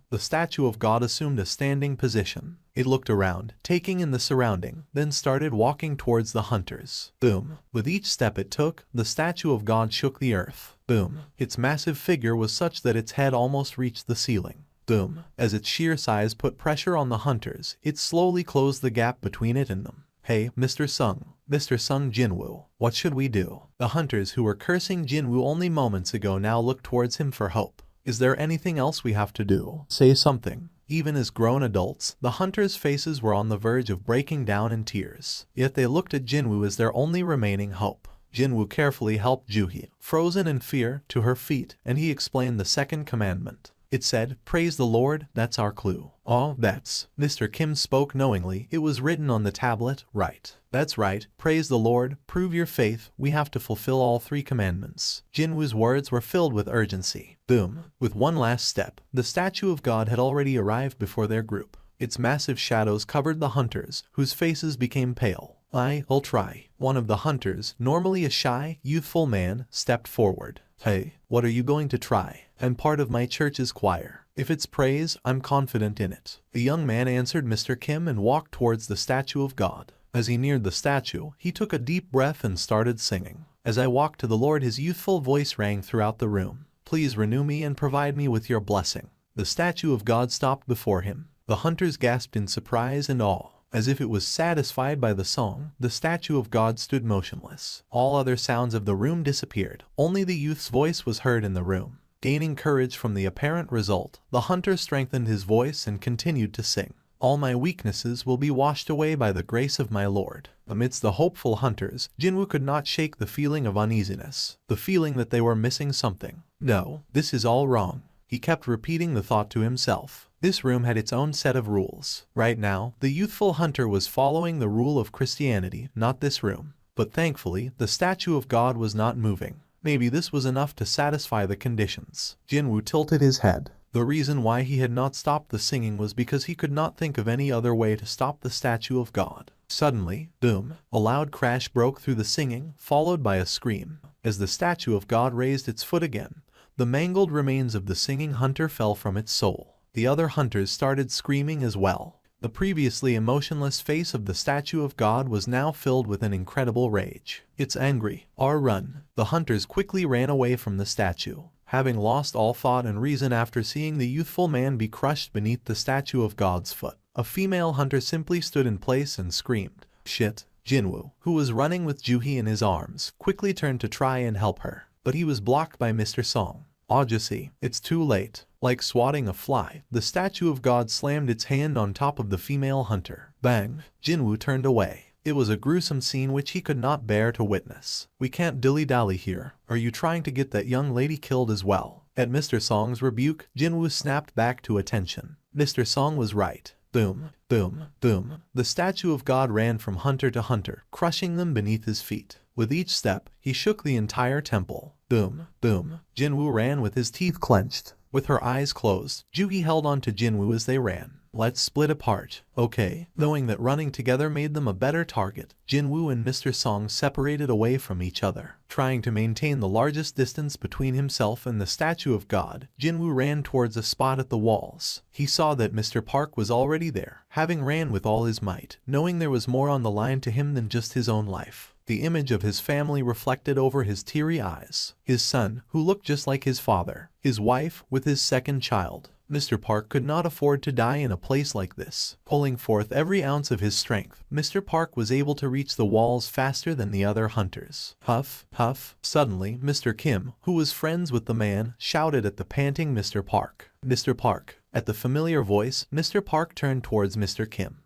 The statue of God assumed a standing position. It looked around, taking in the surrounding, then started walking towards the hunters. Boom. With each step it took, the statue of God shook the earth. Boom. Its massive figure was such that its head almost reached the ceiling. Boom. As its sheer size put pressure on the hunters, it slowly closed the gap between it and them. "Hey, Mr. Sung Jin-Woo, what should we do?" The hunters who were cursing Jin-Woo only moments ago now looked towards him for hope. "Is there anything else we have to do? Say something." Even as grown adults, the hunters' faces were on the verge of breaking down in tears. Yet they looked at Jin-Woo as their only remaining hope. Jin-Woo carefully helped Juhi, frozen in fear, to her feet, and he explained the second commandment. It said, praise the Lord, that's our clue. Oh, that's... Mr. Kim spoke knowingly. It was written on the tablet, right. That's right, praise the Lord, prove your faith, we have to fulfill all 3 commandments. Jin-Woo's words were filled with urgency. Boom. With one last step, the statue of God had already arrived before their group. Its massive shadows covered the hunters, whose faces became pale. I'll try. One of the hunters, normally a shy, youthful man, stepped forward. Hey, what are you going to try? I'm part of my church's choir. If it's praise, I'm confident in it. The young man answered Mr. Kim and walked towards the statue of God. As he neared the statue, he took a deep breath and started singing. As I walked to the Lord, his youthful voice rang throughout the room. Please renew me and provide me with your blessing. The statue of God stopped before him. The hunters gasped in surprise and awe. As if it was satisfied by the song, the statue of God stood motionless. All other sounds of the room disappeared. Only the youth's voice was heard in the room. Gaining courage from the apparent result, the hunter strengthened his voice and continued to sing. All my weaknesses will be washed away by the grace of my Lord. Amidst the hopeful hunters, Jin-Woo could not shake the feeling of uneasiness, the feeling that they were missing something. No, this is all wrong. He kept repeating the thought to himself. This room had its own set of rules. Right now, the youthful hunter was following the rule of Christianity, not this room. But thankfully, the statue of God was not moving. Maybe this was enough to satisfy the conditions. Jin-Woo tilted his head. The reason why he had not stopped the singing was because he could not think of any other way to stop the statue of God. Suddenly, boom, a loud crash broke through the singing, followed by a scream. As the statue of God raised its foot again, the mangled remains of the singing hunter fell from its soul. The other hunters started screaming as well. The previously emotionless face of the statue of God was now filled with an incredible rage. "It's angry. Run." The hunters quickly ran away from the statue, having lost all thought and reason after seeing the youthful man be crushed beneath the statue of God's foot. A female hunter simply stood in place and screamed, "Shit!" Jin-Woo, who was running with Juhi in his arms, quickly turned to try and help her, but he was blocked by Mr. Song. Obviously, it's too late. Like swatting a fly, the statue of God slammed its hand on top of the female hunter. Bang! Jin-Woo turned away. It was a gruesome scene which he could not bear to witness. "We can't dilly-dally here. Are you trying to get that young lady killed as well?" At Mr. Song's rebuke, Jin-Woo snapped back to attention. Mr. Song was right. Boom, boom, boom. The statue of God ran from hunter to hunter, crushing them beneath his feet. With each step, he shook the entire temple. Boom, boom. Jin-Woo ran with his teeth clenched. With her eyes closed, Juhi held on to Jin-Woo as they ran. "Let's split apart." "Okay." Knowing that running together made them a better target, Jin-Woo and Mr. Song separated away from each other. Trying to maintain the largest distance between himself and the statue of God, Jin-Woo ran towards a spot at the walls. He saw that Mr. Park was already there, having ran with all his might, knowing there was more on the line to him than just his own life. The image of his family reflected over his teary eyes. His son, who looked just like his father. His wife, with his second child. Mr. Park could not afford to die in a place like this. Pulling forth every ounce of his strength, Mr. Park was able to reach the walls faster than the other hunters. Huff, huff. Suddenly, Mr. Kim, who was friends with the man, shouted at the panting Mr. Park. "Mr. Park." At the familiar voice, Mr. Park turned towards Mr. Kim.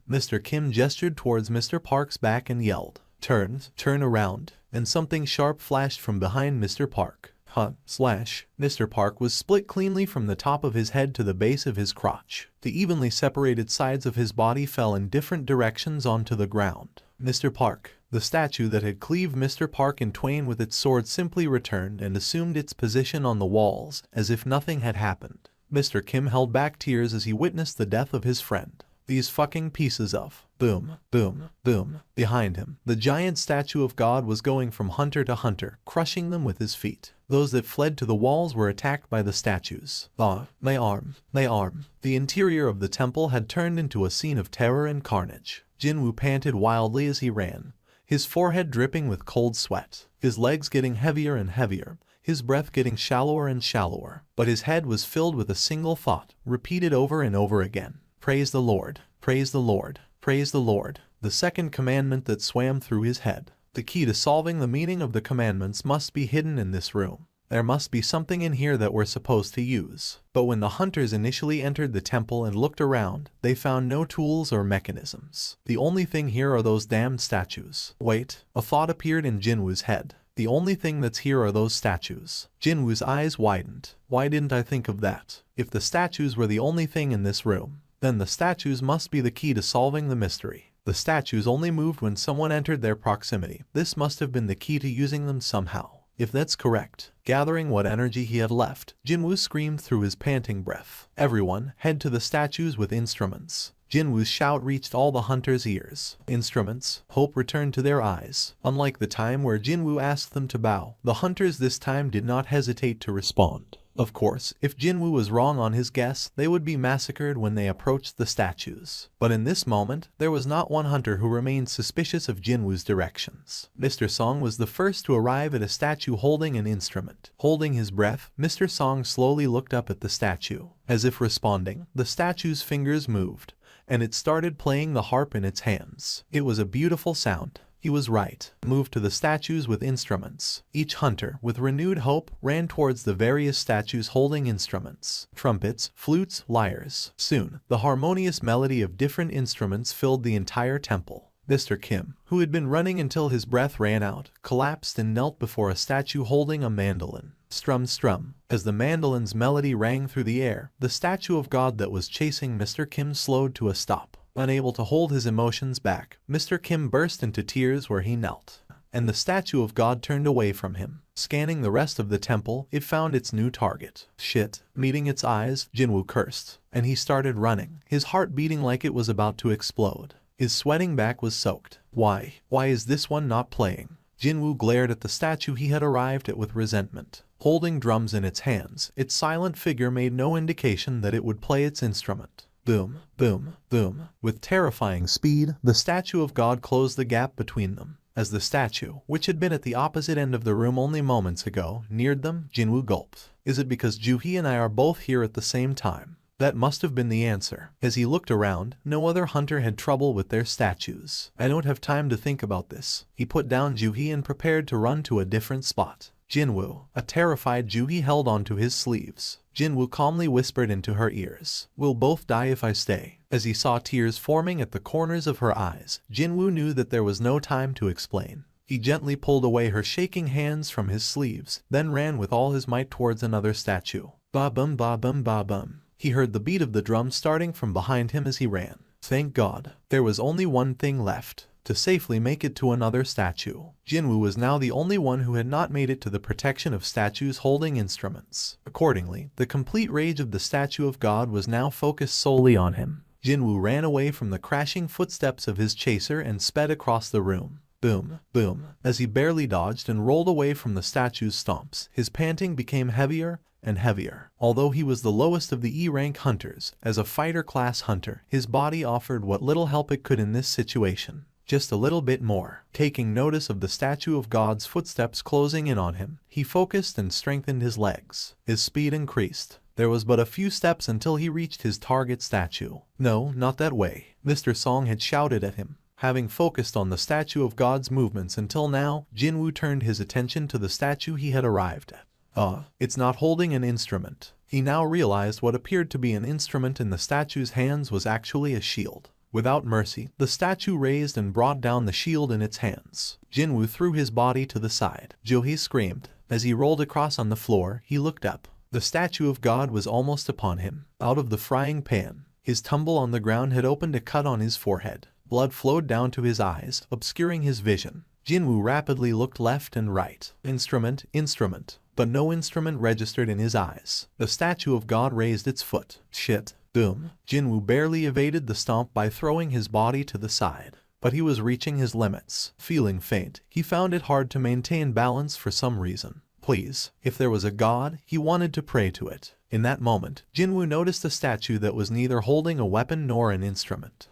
Mr. Kim gestured towards Mr. Park's back and yelled, Turn around." And something sharp flashed from behind Mr. Park. Mr. Park was split cleanly from the top of his head to the base of his crotch. The evenly separated sides of his body fell in different directions onto the ground. Mr. Park. The statue that had cleaved Mr. Park in twain with its sword simply returned and assumed its position on the walls, as if nothing had happened. Mr. Kim held back tears as he witnessed the death of his friend. These fucking pieces of... Boom, boom, boom. Behind him, the giant statue of God was going from hunter to hunter, crushing them with his feet. Those that fled to the walls were attacked by the statues. My arm. The interior of the temple had turned into a scene of terror and carnage. Jin-Woo panted wildly as he ran, his forehead dripping with cold sweat, his legs getting heavier and heavier, his breath getting shallower and shallower. But his head was filled with a single thought, repeated over and over again. Praise the Lord. Praise the Lord. Praise the Lord. The second commandment that swam through his head. The key to solving the meaning of the commandments must be hidden in this room. There must be something in here that we're supposed to use. But when the hunters initially entered the temple and looked around, they found no tools or mechanisms. The only thing here are those damned statues. Wait, a thought appeared in Jin-Woo's head. The only thing that's here are those statues. Jin-Woo's eyes widened. Why didn't I think of that? If the statues were the only thing in this room, then the statues must be the key to solving the mystery. The statues only moved when someone entered their proximity. This must have been the key to using them somehow. If that's correct, gathering what energy he had left, Jin-Woo screamed through his panting breath. Everyone, head to the statues with instruments. Jin-Woo's shout reached all the hunters' ears. Instruments. Hope returned to their eyes. Unlike the time where Jin-Woo asked them to bow, the hunters this time did not hesitate to respond. Of course, if Jin-Woo was wrong on his guess, they would be massacred when they approached the statues. But in this moment, there was not one hunter who remained suspicious of Jin-Woo's directions. Mr. Song was the first to arrive at a statue holding an instrument. Holding his breath, Mr. Song slowly looked up at the statue. As if responding, the statue's fingers moved, and it started playing the harp in its hands. It was a beautiful sound. He was right. Moved to the statues with instruments. Each hunter, with renewed hope, ran towards the various statues holding instruments. Trumpets, flutes, lyres. Soon, the harmonious melody of different instruments filled the entire temple. Mr. Kim, who had been running until his breath ran out, collapsed and knelt before a statue holding a mandolin. Strum, strum. As the mandolin's melody rang through the air, the statue of God that was chasing Mr. Kim slowed to a stop. Unable to hold his emotions back, Mr. Kim burst into tears where he knelt. and the statue of God turned away from him. Scanning the rest of the temple, it found its new target. Shit. Meeting its eyes, Jin-Woo cursed, and he started running, his heart beating like it was about to explode. His sweating back was soaked. Why is this one not playing? Jin-Woo glared at the statue he had arrived at with resentment. Holding drums in its hands, its silent figure made no indication that it would play its instrument. Boom, boom, boom. With terrifying speed, the statue of God closed the gap between them. As the statue, which had been at the opposite end of the room only moments ago, neared them, Jin-Woo gulped. Is it because Joo-hee and I are both here at the same time? That must have been the answer. As he looked around, no other hunter had trouble with their statues. I don't have time to think about this. He put down Joo-hee and prepared to run to a different spot. Jin-Woo. A terrified Joo-hee held onto his sleeves. Jin-Woo calmly whispered into her ears, "We'll both die if I stay." As he saw tears forming at the corners of her eyes, Jin-Woo knew that there was no time to explain. He gently pulled away her shaking hands from his sleeves, then ran with all his might towards another statue. Ba-bum ba-bum ba-bum. He heard the beat of the drum starting from behind him as he ran. Thank God. There was only one thing left. To safely make it to another statue. Jin-Woo was now the only one who had not made it to the protection of statues holding instruments. Accordingly, the complete rage of the statue of God was now focused solely on him. Jin-Woo ran away from the crashing footsteps of his chaser and sped across the room. Boom, boom. As he barely dodged and rolled away from the statue's stomps, his panting became heavier and heavier. Although he was the lowest of the E-rank hunters, as a fighter-class hunter, his body offered what little help it could in this situation. Just a little bit more. Taking notice of the statue of God's footsteps closing in on him, he focused and strengthened his legs. His speed increased. There was but a few steps until he reached his target statue. No, not that way. Mr. Song had shouted at him. Having focused on the statue of God's movements until now, Jin-Woo turned his attention to the statue he had arrived at. It's not holding an instrument. He now realized what appeared to be an instrument in the statue's hands was actually a shield. Without mercy, the statue raised and brought down the shield in its hands. Jin-Woo threw his body to the side. Joo-hee screamed. As he rolled across on the floor, he looked up. The statue of God was almost upon him. Out of the frying pan, his tumble on the ground had opened a cut on his forehead. Blood flowed down to his eyes, obscuring his vision. Jin-Woo rapidly looked left and right. Instrument, instrument. But no instrument registered in his eyes. The statue of God raised its foot. Shit. Boom. Jin-Woo barely evaded the stomp by throwing his body to the side. But he was reaching his limits. Feeling faint, he found it hard to maintain balance for some reason. Please, if there was a god, he wanted to pray to it. In that moment, Jin-Woo noticed a statue that was neither holding a weapon nor an instrument.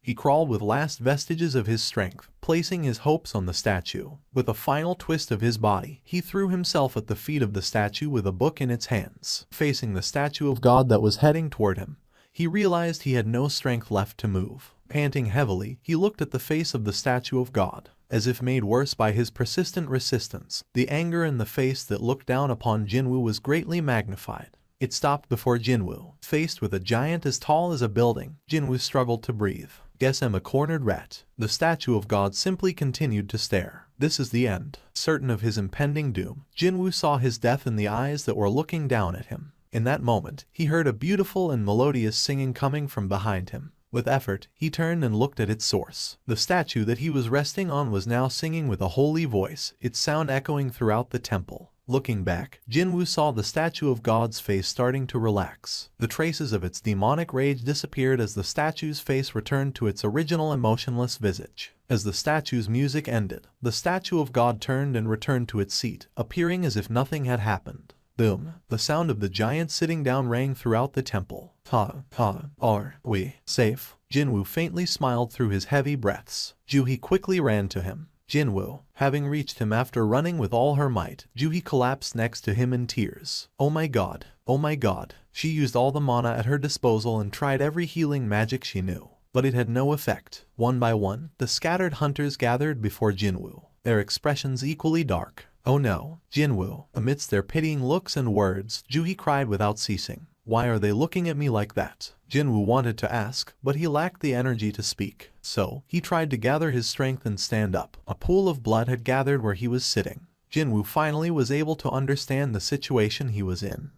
He crawled with last vestiges of his strength, placing his hopes on the statue. With a final twist of his body, he threw himself at the feet of the statue with a book in its hands. Facing the statue of God that was heading toward him, he realized he had no strength left to move. Panting heavily, he looked at the face of the statue of God. As if made worse by his persistent resistance, the anger in the face that looked down upon Jin-Woo was greatly magnified. It stopped before Jin-Woo. Faced with a giant as tall as a building, Jin-Woo struggled to breathe. Guess I'm a cornered rat. The statue of God simply continued to stare. This is the end. Certain of his impending doom, Jin-Woo saw his death in the eyes that were looking down at him. In that moment, he heard a beautiful and melodious singing coming from behind him. With effort, he turned and looked at its source. The statue that he was resting on was now singing with a holy voice, its sound echoing throughout the temple. Looking back, Jin-Woo saw the statue of God's face starting to relax. The traces of its demonic rage disappeared as the statue's face returned to its original emotionless visage. As the statue's music ended, the statue of God turned and returned to its seat, appearing as if nothing had happened. Boom! The sound of the giant sitting down rang throughout the temple. Are we safe? Jin-Woo faintly smiled through his heavy breaths. Joo-hee quickly ran to him. Jin-Woo, having reached him after running with all her might, Joo-hee collapsed next to him in tears. Oh my god, oh my god. She used all the mana at her disposal and tried every healing magic she knew. But it had no effect. One by one, the scattered hunters gathered before Jin-Woo, their expressions equally dark. Oh no, Jin-Woo. Amidst their pitying looks and words, Joo-hee cried without ceasing. Why are they looking at me like that? Jin-Woo wanted to ask, but he lacked the energy to speak. So, he tried to gather his strength and stand up. A pool of blood had gathered where he was sitting. Jin-Woo finally was able to understand the situation he was in.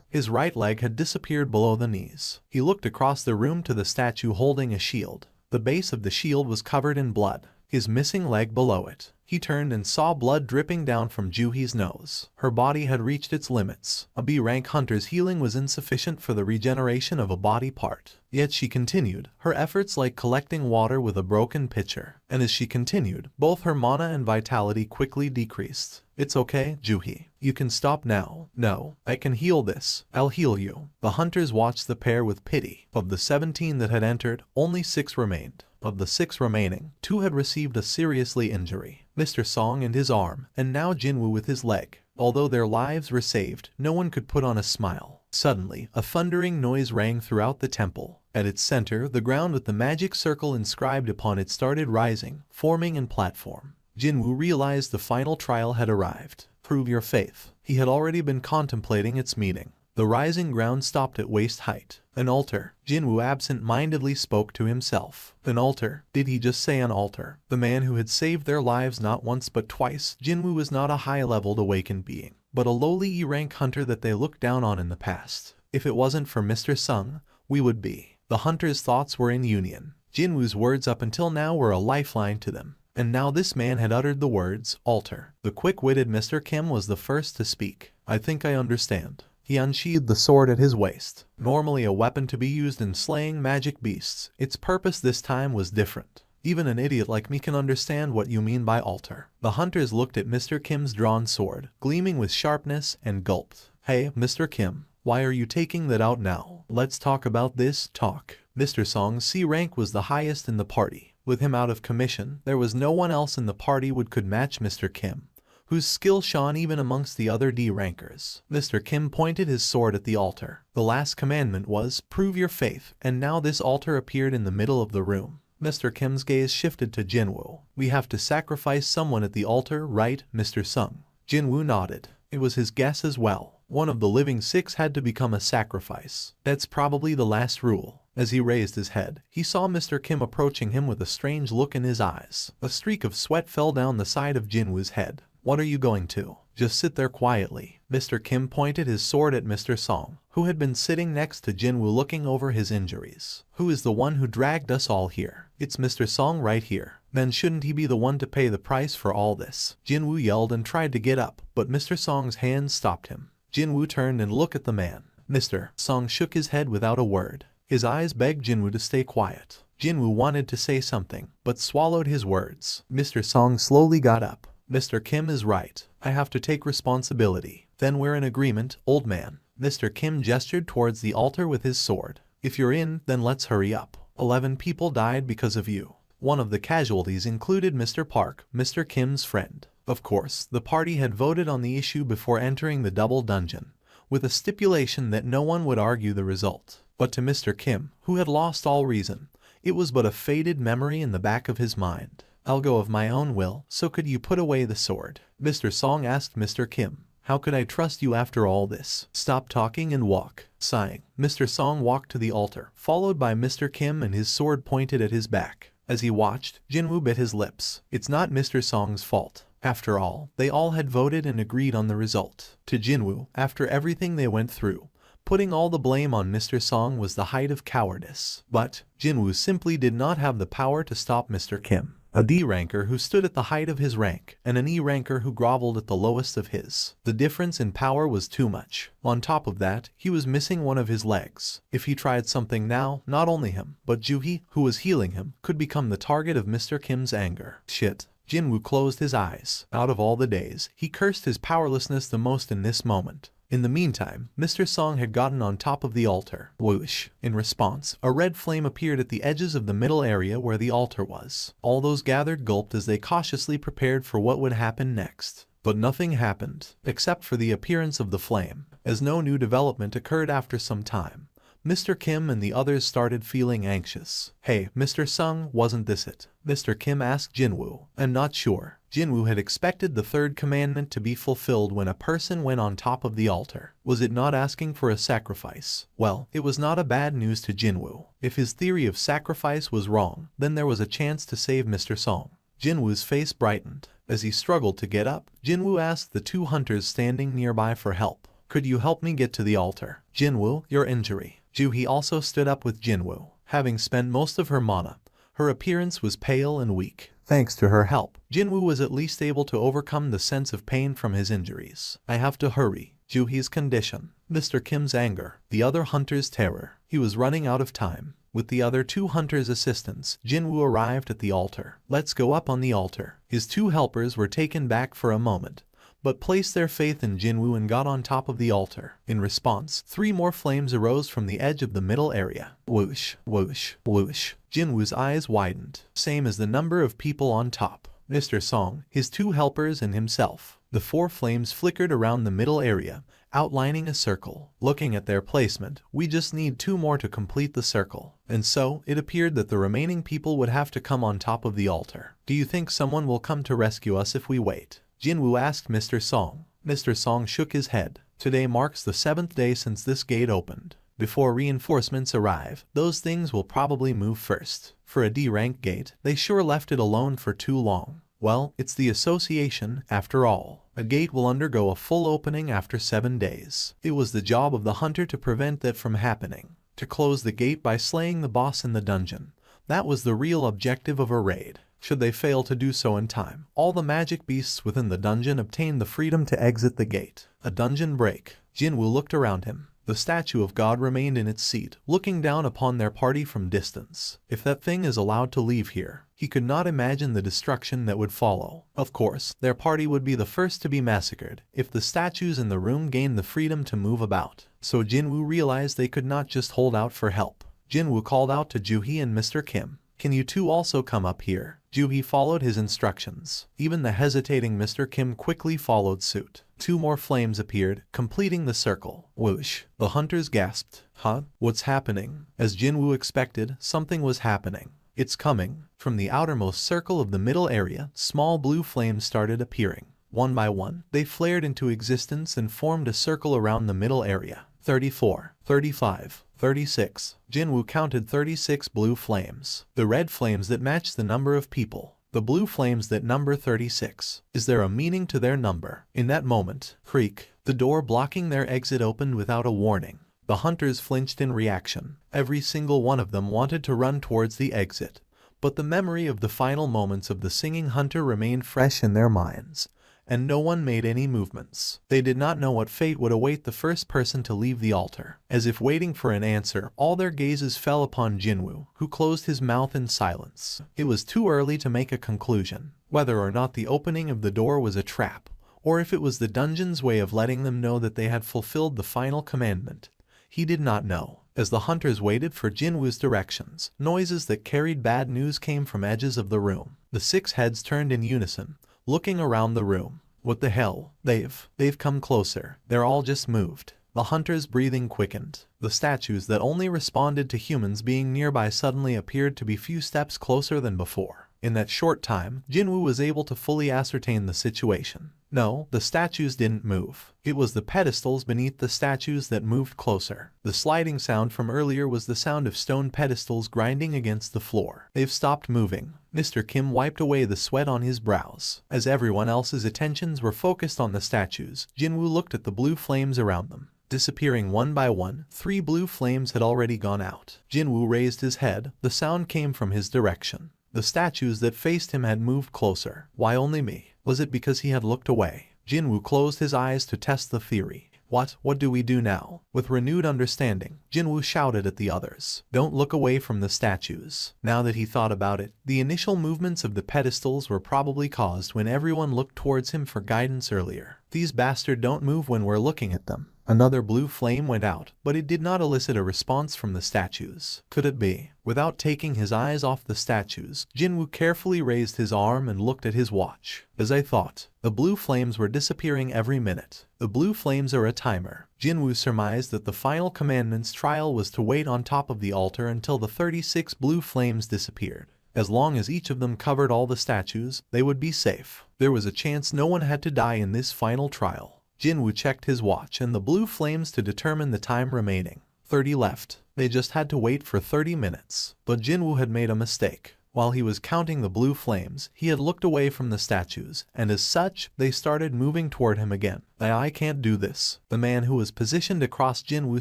His right leg had disappeared below the knees. He looked across the room to the statue holding a shield. The base of the shield was covered in blood, his missing leg below it. He turned and saw blood dripping down from Juhi's nose. Her body had reached its limits. A B-rank hunter's healing was insufficient for the regeneration of a body part. Yet she continued, her efforts like collecting water with a broken pitcher. And as she continued, both her mana and vitality quickly decreased. It's okay, Juhi. You can stop now. No, I can heal this. I'll heal you. The hunters watched the pair with pity. Of the 17 that had entered, only 6 remained. Of the 6 remaining, 2 had received a seriously injury. Mr. Song and his arm, and now Jin-Woo with his leg. Although their lives were saved, no one could put on a smile. Suddenly, a thundering noise rang throughout the temple. At its center, the ground with the magic circle inscribed upon it started rising, forming a platform. Jin-Woo realized the final trial had arrived. Prove your faith. He had already been contemplating its meaning. The rising ground stopped at waist height. An altar. Jin-Woo absent-mindedly spoke to himself. An altar? Did he just say an altar? The man who had saved their lives not once but twice. Jin-Woo was not a high-leveled awakened being, but a lowly E-rank hunter that they looked down on in the past. If it wasn't for Mr. Sung, we would be. The hunter's thoughts were in union. Jin-Woo's words up until now were a lifeline to them. And now this man had uttered the words, altar. The quick-witted Mr. Kim was the first to speak. I think I understand. He unsheathed the sword at his waist. Normally a weapon to be used in slaying magic beasts, its purpose this time was different. Even an idiot like me can understand what you mean by altar. The hunters looked at Mr. Kim's drawn sword, gleaming with sharpness, and gulped. Hey, Mr. Kim, why are you taking that out now? Let's talk about this. Talk. Mr. Song's C rank was the highest in the party. With him out of commission, there was no one else in the party could match Mr. Kim, whose skill shone even amongst the other D rankers. Mr. Kim pointed his sword at the altar. The last commandment was, prove your faith, and now this altar appeared in the middle of the room. Mr. Kim's gaze shifted to Jin-Woo. We have to sacrifice someone at the altar, right, Mr. Sung? Jin-Woo nodded. It was his guess as well. One of the living 6 had to become a sacrifice. That's probably the last rule. As he raised his head, he saw Mr. Kim approaching him with a strange look in his eyes. A streak of sweat fell down the side of Jin-Woo's head. What are you going to? Just sit there quietly. Mr. Kim pointed his sword at Mr. Song, who had been sitting next to Jin-Woo looking over his injuries. Who is the one who dragged us all here? It's Mr. Song right here. Then shouldn't he be the one to pay the price for all this? Jin-Woo yelled and tried to get up, but Mr. Song's hands stopped him. Jin-Woo turned and looked at the man. Mr. Song shook his head without a word. His eyes begged Jin-Woo to stay quiet. Jin-Woo wanted to say something, but swallowed his words. Mr. Song slowly got up. Mr. Kim is right. I have to take responsibility. Then we're in agreement, old man. Mr. Kim gestured towards the altar with his sword. If you're in, then let's hurry up. 11 people died because of you. One of the casualties included Mr. Park, Mr. Kim's friend. Of course, the party had voted on the issue before entering the double dungeon, with a stipulation that no one would argue the result. But to Mr. Kim, who had lost all reason, it was but a faded memory in the back of his mind. I'll go of my own will, so could you put away the sword? Mr. Song asked Mr. Kim. How could I trust you after all this? Stop talking and walk. Sighing, Mr. Song walked to the altar, followed by Mr. Kim and his sword pointed at his back. As he watched, Jin-Woo bit his lips. It's not Mr. Song's fault. After all, they all had voted and agreed on the result. To Jin-Woo, after everything they went through, putting all the blame on Mr. Song was the height of cowardice. But Jin-Woo simply did not have the power to stop Mr. Kim, a D ranker who stood at the height of his rank, and an E ranker who groveled at the lowest of his. The difference in power was too much. On top of that, he was missing one of his legs. If he tried something now, not only him, but Juhi, who was healing him, could become the target of Mr. Kim's anger. Shit. Jin-Woo closed his eyes. Out of all the days, he cursed his powerlessness the most in this moment. In the meantime, Mr. Song had gotten on top of the altar. Whoosh. In response, a red flame appeared at the edges of the middle area where the altar was. All those gathered gulped as they cautiously prepared for what would happen next. But nothing happened, except for the appearance of the flame. As no new development occurred after some time, Mr. Kim and the others started feeling anxious. Hey, Mr. Sung, wasn't this it? Mr. Kim asked Jin-Woo. I'm not sure. Jin-Woo had expected the third commandment to be fulfilled when a person went on top of the altar. Was it not asking for a sacrifice? Well, it was not a bad news to Jin-Woo. If his theory of sacrifice was wrong, then there was a chance to save Mr. Song. Jin-Woo's face brightened. As he struggled to get up, Jin-Woo asked the 2 hunters standing nearby for help. Could you help me get to the altar? Jin-Woo, your injury. Juhi also stood up with Jin-Woo. Having spent most of her mana, Her appearance was pale and weak. Thanks to her help, Jin-Woo was at least able to overcome the sense of pain from his injuries. I have to hurry. Ju-hee's condition, Mr. Kim's anger, the other hunter's terror. He was running out of time. With the other two hunters' assistants, Jin-Woo arrived at the altar. Let's go up on the altar. His two helpers were taken back for a moment, but placed their faith in Jin-Woo and got on top of the altar. In response, 3 more flames arose from the edge of the middle area. Whoosh, whoosh, whoosh. Jin-Woo's eyes widened, same as the number of people on top. Mr. Song, his 2 helpers and himself. The 4 flames flickered around the middle area, outlining a circle. Looking at their placement, we just need 2 more to complete the circle. And so, it appeared that the remaining people would have to come on top of the altar. Do you think someone will come to rescue us if we wait? Jin-Woo asked Mr. Song. Mr. Song shook his head. Today marks the 7th day since this gate opened. Before reinforcements arrive, those things will probably move first. For a D-rank gate, they sure left it alone for too long. Well, it's the association, after all. A gate will undergo a full opening after 7 days. It was the job of the hunter to prevent that from happening. To close the gate by slaying the boss in the dungeon. That was the real objective of a raid. Should they fail to do so in time, all the magic beasts within the dungeon obtain the freedom to exit the gate. A dungeon break. Jin-Woo looked around him. The statue of God remained in its seat, looking down upon their party from distance. If that thing is allowed to leave here, he could not imagine the destruction that would follow. Of course, their party would be the first to be massacred if the statues in the room gained the freedom to move about. So Jin-Woo realized they could not just hold out for help. Jin-Woo called out to Ju-hee and Mr. Kim. Can you two also come up here? Ju-hee followed his instructions. Even the hesitating Mr. Kim quickly followed suit. 2 more flames appeared, completing the circle. Whoosh. The hunters gasped. Huh? What's happening? As Jin-Woo expected, something was happening. It's coming. From the outermost circle of the middle area, small blue flames started appearing. One by one, they flared into existence and formed a circle around the middle area. 34, 35, 36. Jin-Woo counted 36 blue flames. The red flames that match the number of people. The blue flames that number 36. Is there a meaning to their number? In that moment, creak, the door blocking their exit opened without a warning. The hunters flinched in reaction. Every single one of them wanted to run towards the exit. But the memory of the final moments of the singing hunter remained fresh in their minds. And no one made any movements. They did not know what fate would await the first person to leave the altar. As if waiting for an answer, all their gazes fell upon Jin-Woo, who closed his mouth in silence. It was too early to make a conclusion, whether or not the opening of the door was a trap, or if it was the dungeon's way of letting them know that they had fulfilled the final commandment. He did not know. As the hunters waited for Jin-Woo's directions, noises that carried bad news came from edges of the room. The 6 heads turned in unison, looking around the room. What the hell? They've come closer. They're all just moved. The hunter's breathing quickened. The statues that only responded to humans being nearby suddenly appeared to be few steps closer than before. In that short time, Jin-Woo was able to fully ascertain the situation. No, the statues didn't move. It was the pedestals beneath the statues that moved closer. The sliding sound from earlier was the sound of stone pedestals grinding against the floor. They've stopped moving. Mr. Kim wiped away the sweat on his brows. As everyone else's attentions were focused on the statues, Jin-Woo looked at the blue flames around them. Disappearing one by one, 3 blue flames had already gone out. Jin-Woo raised his head. The sound came from his direction. The statues that faced him had moved closer. Why only me? Was it because he had looked away? Jin-Woo closed his eyes to test the theory. What do we do now? With renewed understanding, Jin-Woo shouted at the others. Don't look away from the statues. Now that he thought about it, the initial movements of the pedestals were probably caused when everyone looked towards him for guidance earlier. These bastards don't move when we're looking at them. Another blue flame went out, but it did not elicit a response from the statues. Could it be? Without taking his eyes off the statues, Jin-Woo carefully raised his arm and looked at his watch. As I thought, the blue flames were disappearing every minute. The blue flames are a timer. Jin-Woo surmised that the final commandment's trial was to wait on top of the altar until the 36 blue flames disappeared. As long as each of them covered all the statues, they would be safe. There was a chance no one had to die in this final trial. Jin-Woo checked his watch and the blue flames to determine the time remaining. 30 left. They just had to wait for 30 minutes. But Jin-Woo had made a mistake. While he was counting the blue flames, he had looked away from the statues, and as such, they started moving toward him again. I can't do this. The man who was positioned across Jin-Woo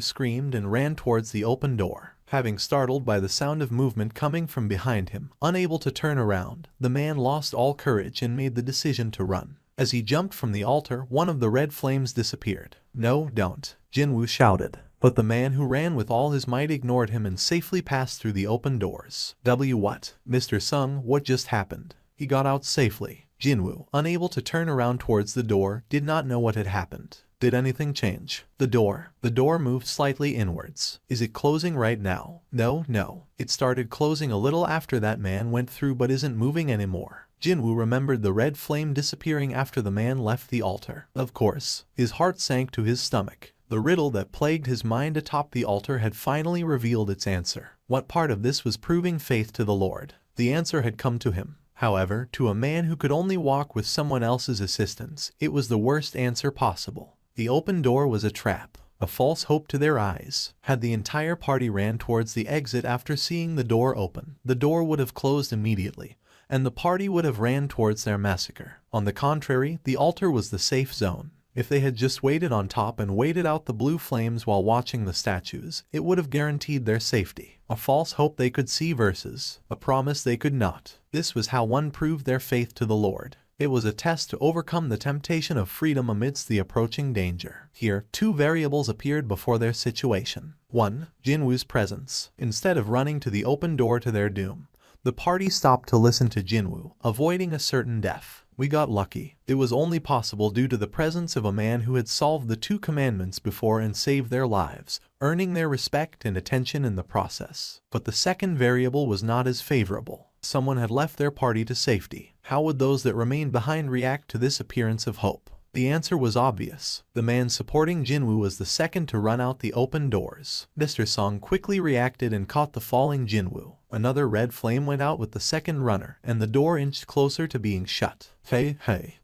screamed and ran towards the open door. Having startled by the sound of movement coming from behind him, unable to turn around, the man lost all courage and made the decision to run. As he jumped from the altar, one of the red flames disappeared. "No, don't," Jin-Woo shouted. But the man who ran with all his might ignored him and safely passed through the open doors. What? Mr. Sung, what just happened? He got out safely. Jin-Woo, unable to turn around towards the door, did not know what had happened. Did anything change? The door moved slightly inwards. Is it closing right now? No. It started closing a little after that man went through but isn't moving anymore. Jin-Woo remembered the red flame disappearing after the man left the altar. Of course. His heart sank to his stomach. The riddle that plagued his mind atop the altar had finally revealed its answer. What part of this was proving faith to the Lord? The answer had come to him. However, to a man who could only walk with someone else's assistance, it was the worst answer possible. The open door was a trap, a false hope to their eyes. Had the entire party ran towards the exit after seeing the door open, the door would have closed immediately, and the party would have ran towards their massacre. On the contrary, the altar was the safe zone. If they had just waited on top and waited out the blue flames while watching the statues, it would have guaranteed their safety. A false hope they could see versus a promise they could not. This was how one proved their faith to the Lord. It was a test to overcome the temptation of freedom amidst the approaching danger. Here, two variables appeared before their situation. 1. Jin-Woo's presence. Instead of running to the open door to their doom, the party stopped to listen to Jin-Woo, avoiding a certain death. We got lucky. It was only possible due to the presence of a man who had solved the 2 commandments before and saved their lives, earning their respect and attention in the process. But the second variable was not as favorable. Someone had left their party to safety. How would those that remained behind react to this appearance of hope? The answer was obvious. The man supporting Jin-Woo was the second to run out the open doors. Mr. Song quickly reacted and caught the falling Jin-Woo. Another red flame went out with the second runner, and the door inched closer to being shut. Hey.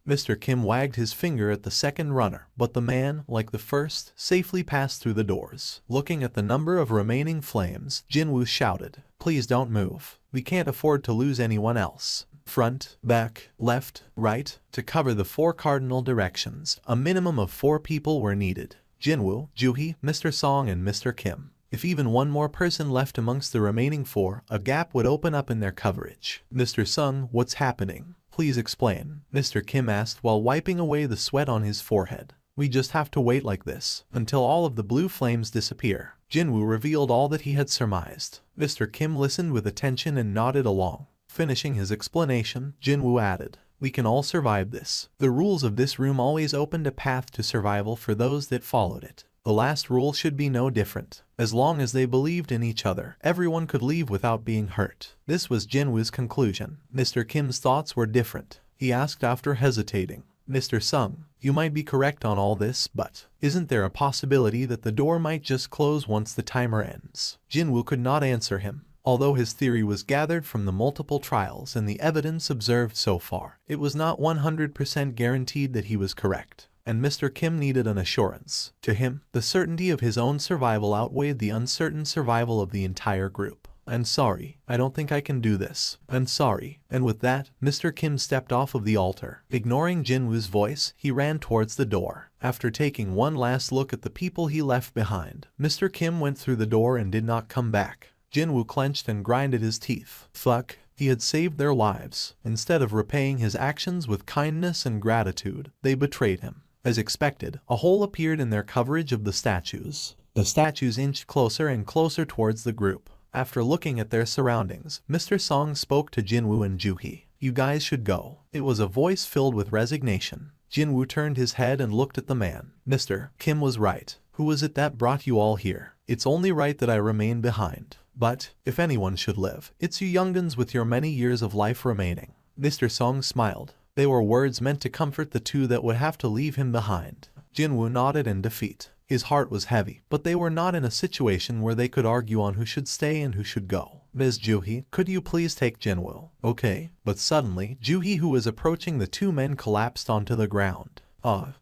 Mr. Kim wagged his finger at the second runner, but the man, like the first, safely passed through the doors. Looking at the number of remaining flames, Jin-Woo shouted, "Please don't move. We can't afford to lose anyone else." Front, back, left, right. To cover the 4 cardinal directions, a minimum of 4 people were needed. Jin-Woo, Juhee, Mr. Song and Mr. Kim. If even one more person left amongst the remaining 4, a gap would open up in their coverage. "Mr. Sung, what's happening? Please explain," Mr. Kim asked while wiping away the sweat on his forehead. "We just have to wait like this, until all of the blue flames disappear." Jin-Woo revealed all that he had surmised. Mr. Kim listened with attention and nodded along. Finishing his explanation, Jin-Woo added, "We can all survive this. The rules of this room always opened a path to survival for those that followed it. The last rule should be no different. As long as they believed in each other, everyone could leave without being hurt." This was Jin-Woo's conclusion. Mr. Kim's thoughts were different. He asked after hesitating, "Mr. Sung, you might be correct on all this, but isn't there a possibility that the door might just close once the timer ends?" Jin-Woo could not answer him. Although his theory was gathered from the multiple trials and the evidence observed so far, it was not 100% guaranteed that he was correct, and Mr. Kim needed an assurance. To him, the certainty of his own survival outweighed the uncertain survival of the entire group. "I'm sorry, I don't think I can do this. I'm sorry." And with that, Mr. Kim stepped off of the altar. Ignoring Jin-Woo's voice, he ran towards the door. After taking one last look at the people he left behind, Mr. Kim went through the door and did not come back. Jin-Woo clenched and grinded his teeth. Fuck, he had saved their lives. Instead of repaying his actions with kindness and gratitude, they betrayed him. As expected, a hole appeared in their coverage of the statues. The statues inched closer and closer towards the group. After looking at their surroundings, Mr. Song spoke to Jin-Woo and Juhee. "You guys should go." It was a voice filled with resignation. Jin-Woo turned his head and looked at the man. "Mr. Kim was right. Who was it that brought you all here? It's only right that I remain behind. But, if anyone should live, it's you young'uns with your many years of life remaining." Mr. Song smiled. They were words meant to comfort the 2 that would have to leave him behind. Jin-Woo nodded in defeat. His heart was heavy, but they were not in a situation where they could argue on who should stay and who should go. "Ms. Juhee, could you please take Jin-Woo?" "Okay." But suddenly, Juhee, who was approaching the 2 men, collapsed onto the ground.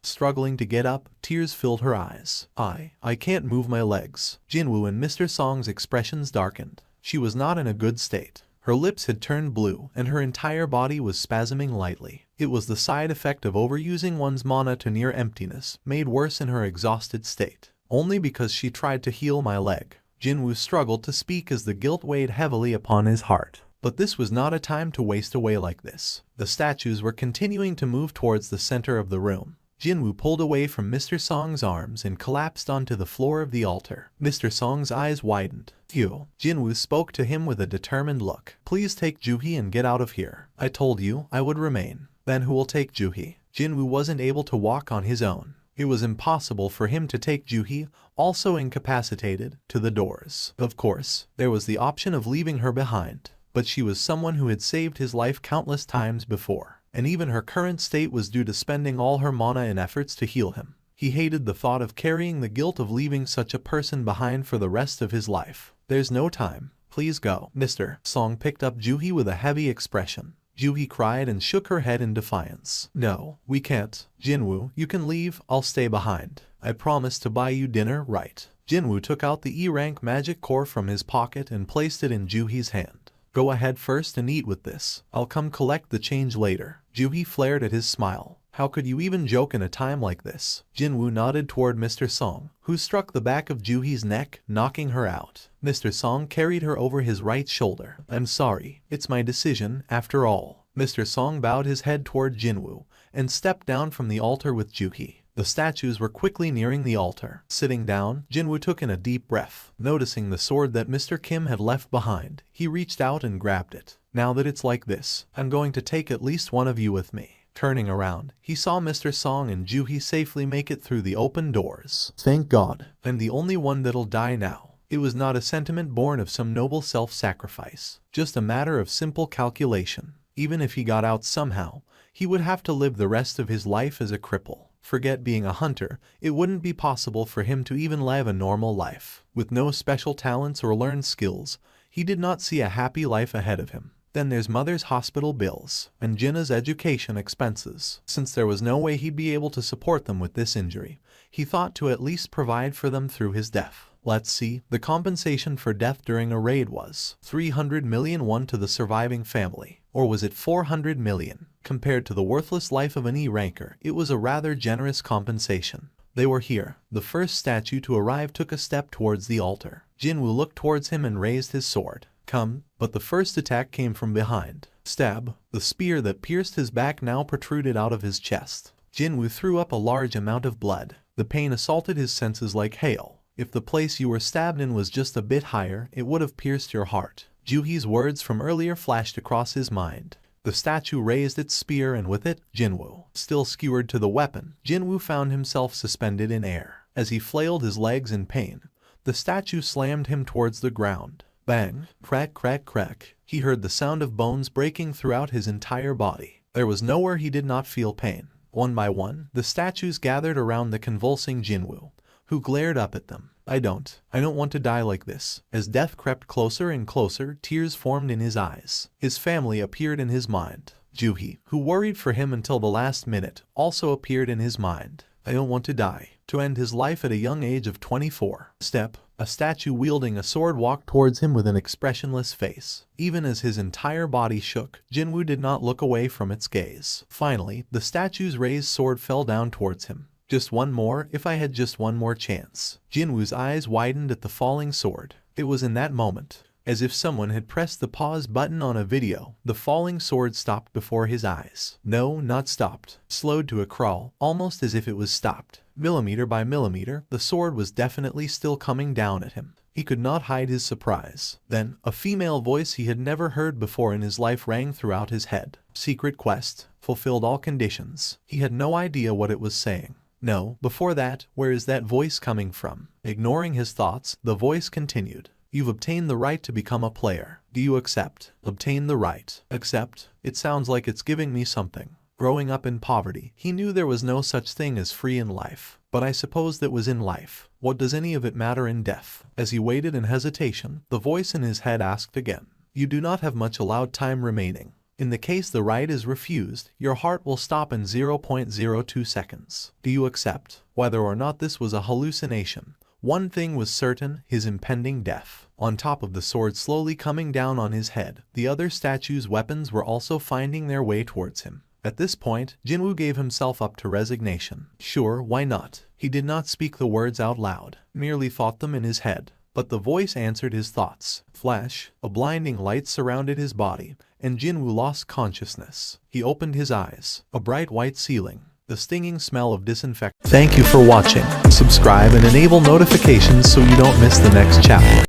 Struggling to get up, tears filled her eyes. I can't move my legs." Jin-Woo and Mr. Song's expressions darkened. She was not in a good state. Her lips had turned blue, and her entire body was spasming lightly. It was the side effect of overusing one's mana to near emptiness, made worse in her exhausted state. "Only because she tried to heal my leg." Jin-Woo struggled to speak as the guilt weighed heavily upon his heart. But this was not a time to waste away like this. The statues were continuing to move towards the center of the room. Jin-Woo pulled away from Mr. Song's arms and collapsed onto the floor of the altar. Mr. Song's eyes widened. "You." Jin-Woo spoke to him with a determined look. "Please take Juhi and get out of here. I told you I would remain." "Then who will take Juhi?" Jin-Woo wasn't able to walk on his own. It was impossible for him to take Juhi, also incapacitated, to the doors. Of course, there was the option of leaving her behind, but she was someone who had saved his life countless times before, and even her current state was due to spending all her mana in efforts to heal him. He hated the thought of carrying the guilt of leaving such a person behind for the rest of his life. "There's no time. Please go." Mr. Song picked up Juhi with a heavy expression. Juhi cried and shook her head in defiance. "No, we can't. Jin-Woo, you can leave, I'll stay behind. I promise to buy you dinner, right?" Jin-Woo took out the E-rank magic core from his pocket and placed it in Juhi's hand. "Go ahead first and eat with this. I'll come collect the change later." Juhi flared at his smile. "How could you even joke in a time like this?" Jin-Woo nodded toward Mr. Song, who struck the back of Juhi's neck, knocking her out. Mr. Song carried her over his right shoulder. "I'm sorry. It's my decision, after all." Mr. Song bowed his head toward Jin-Woo and stepped down from the altar with Juhi. The statues were quickly nearing the altar. Sitting down, Jin-Woo took in a deep breath. Noticing the sword that Mr. Kim had left behind, he reached out and grabbed it. "Now that it's like this, I'm going to take at least one of you with me." Turning around, he saw Mr. Song and Juhi safely make it through the open doors. "Thank God, I'm the only one that'll die now." It was not a sentiment born of some noble self-sacrifice, just a matter of simple calculation. Even if he got out somehow, he would have to live the rest of his life as a cripple. Forget being a hunter, it wouldn't be possible for him to even live a normal life. With no special talents or learned skills, he did not see a happy life ahead of him. Then there's mother's hospital bills, and Jinna's education expenses. Since there was no way he'd be able to support them with this injury, he thought to at least provide for them through his death. Let's see, the compensation for death during a raid was 300 million won to the surviving family. Or was it 400 million? Compared to the worthless life of an E-ranker, it was a rather generous compensation. They were here. The first statue to arrive took a step towards the altar. Jin-Woo looked towards him and raised his sword. "Come," but the first attack came from behind. Stab. The spear that pierced his back now protruded out of his chest. Jin-Woo threw up a large amount of blood. The pain assaulted his senses like hail. If the place you were stabbed in was just a bit higher, it would have pierced your heart. Juhi's words from earlier flashed across his mind. The statue raised its spear and with it, Jin-Woo. Still skewered to the weapon, Jin-Woo found himself suspended in air. As he flailed his legs in pain, the statue slammed him towards the ground. Bang! Crack, crack, crack. He heard the sound of bones breaking throughout his entire body. There was nowhere he did not feel pain. One by one, the statues gathered around the convulsing Jin-Woo, who glared up at them. I don't want to die like this." As death crept closer and closer, tears formed in his eyes. His family appeared in his mind. Juhi, who worried for him until the last minute, also appeared in his mind. "I don't want to die." To end his life at a young age of 24. Step. A statue wielding a sword walked towards him with an expressionless face. Even as his entire body shook, Jin-Woo did not look away from its gaze. Finally, the statue's raised sword fell down towards him. "Just one more, if I had just one more chance." Jin-Woo's eyes widened at the falling sword. It was in that moment, as if someone had pressed the pause button on a video, the falling sword stopped before his eyes. No, not stopped. Slowed to a crawl, almost as if it was stopped. Millimeter by millimeter, the sword was definitely still coming down at him. He could not hide his surprise. Then, a female voice he had never heard before in his life rang throughout his head. Secret quest. Fulfilled all conditions. He had no idea what it was saying. No, before that, where is that voice coming from? Ignoring his thoughts, the voice continued. You've obtained the right to become a player. Do you accept? Obtain the right. Accept? It sounds like it's giving me something. Growing up in poverty, he knew there was no such thing as free in life. But I suppose that was in life. What does any of it matter in death? As he waited in hesitation, the voice in his head asked again. You do not have much allowed time remaining. In the case the right is refused, your heart will stop in 0.02 seconds. Do you accept? Whether or not this was a hallucination, one thing was certain, his impending death. On top of the sword slowly coming down on his head, the other statue's weapons were also finding their way towards him. At this point, Jin-Woo gave himself up to resignation. Sure, why not? He did not speak the words out loud, merely thought them in his head. But the voice answered his thoughts. Flash, a blinding light surrounded his body, and Jin-Woo lost consciousness. He opened his eyes. A bright white ceiling. The stinging smell of disinfectant. Thank you for watching. Subscribe and enable notifications so you don't miss the next chapter.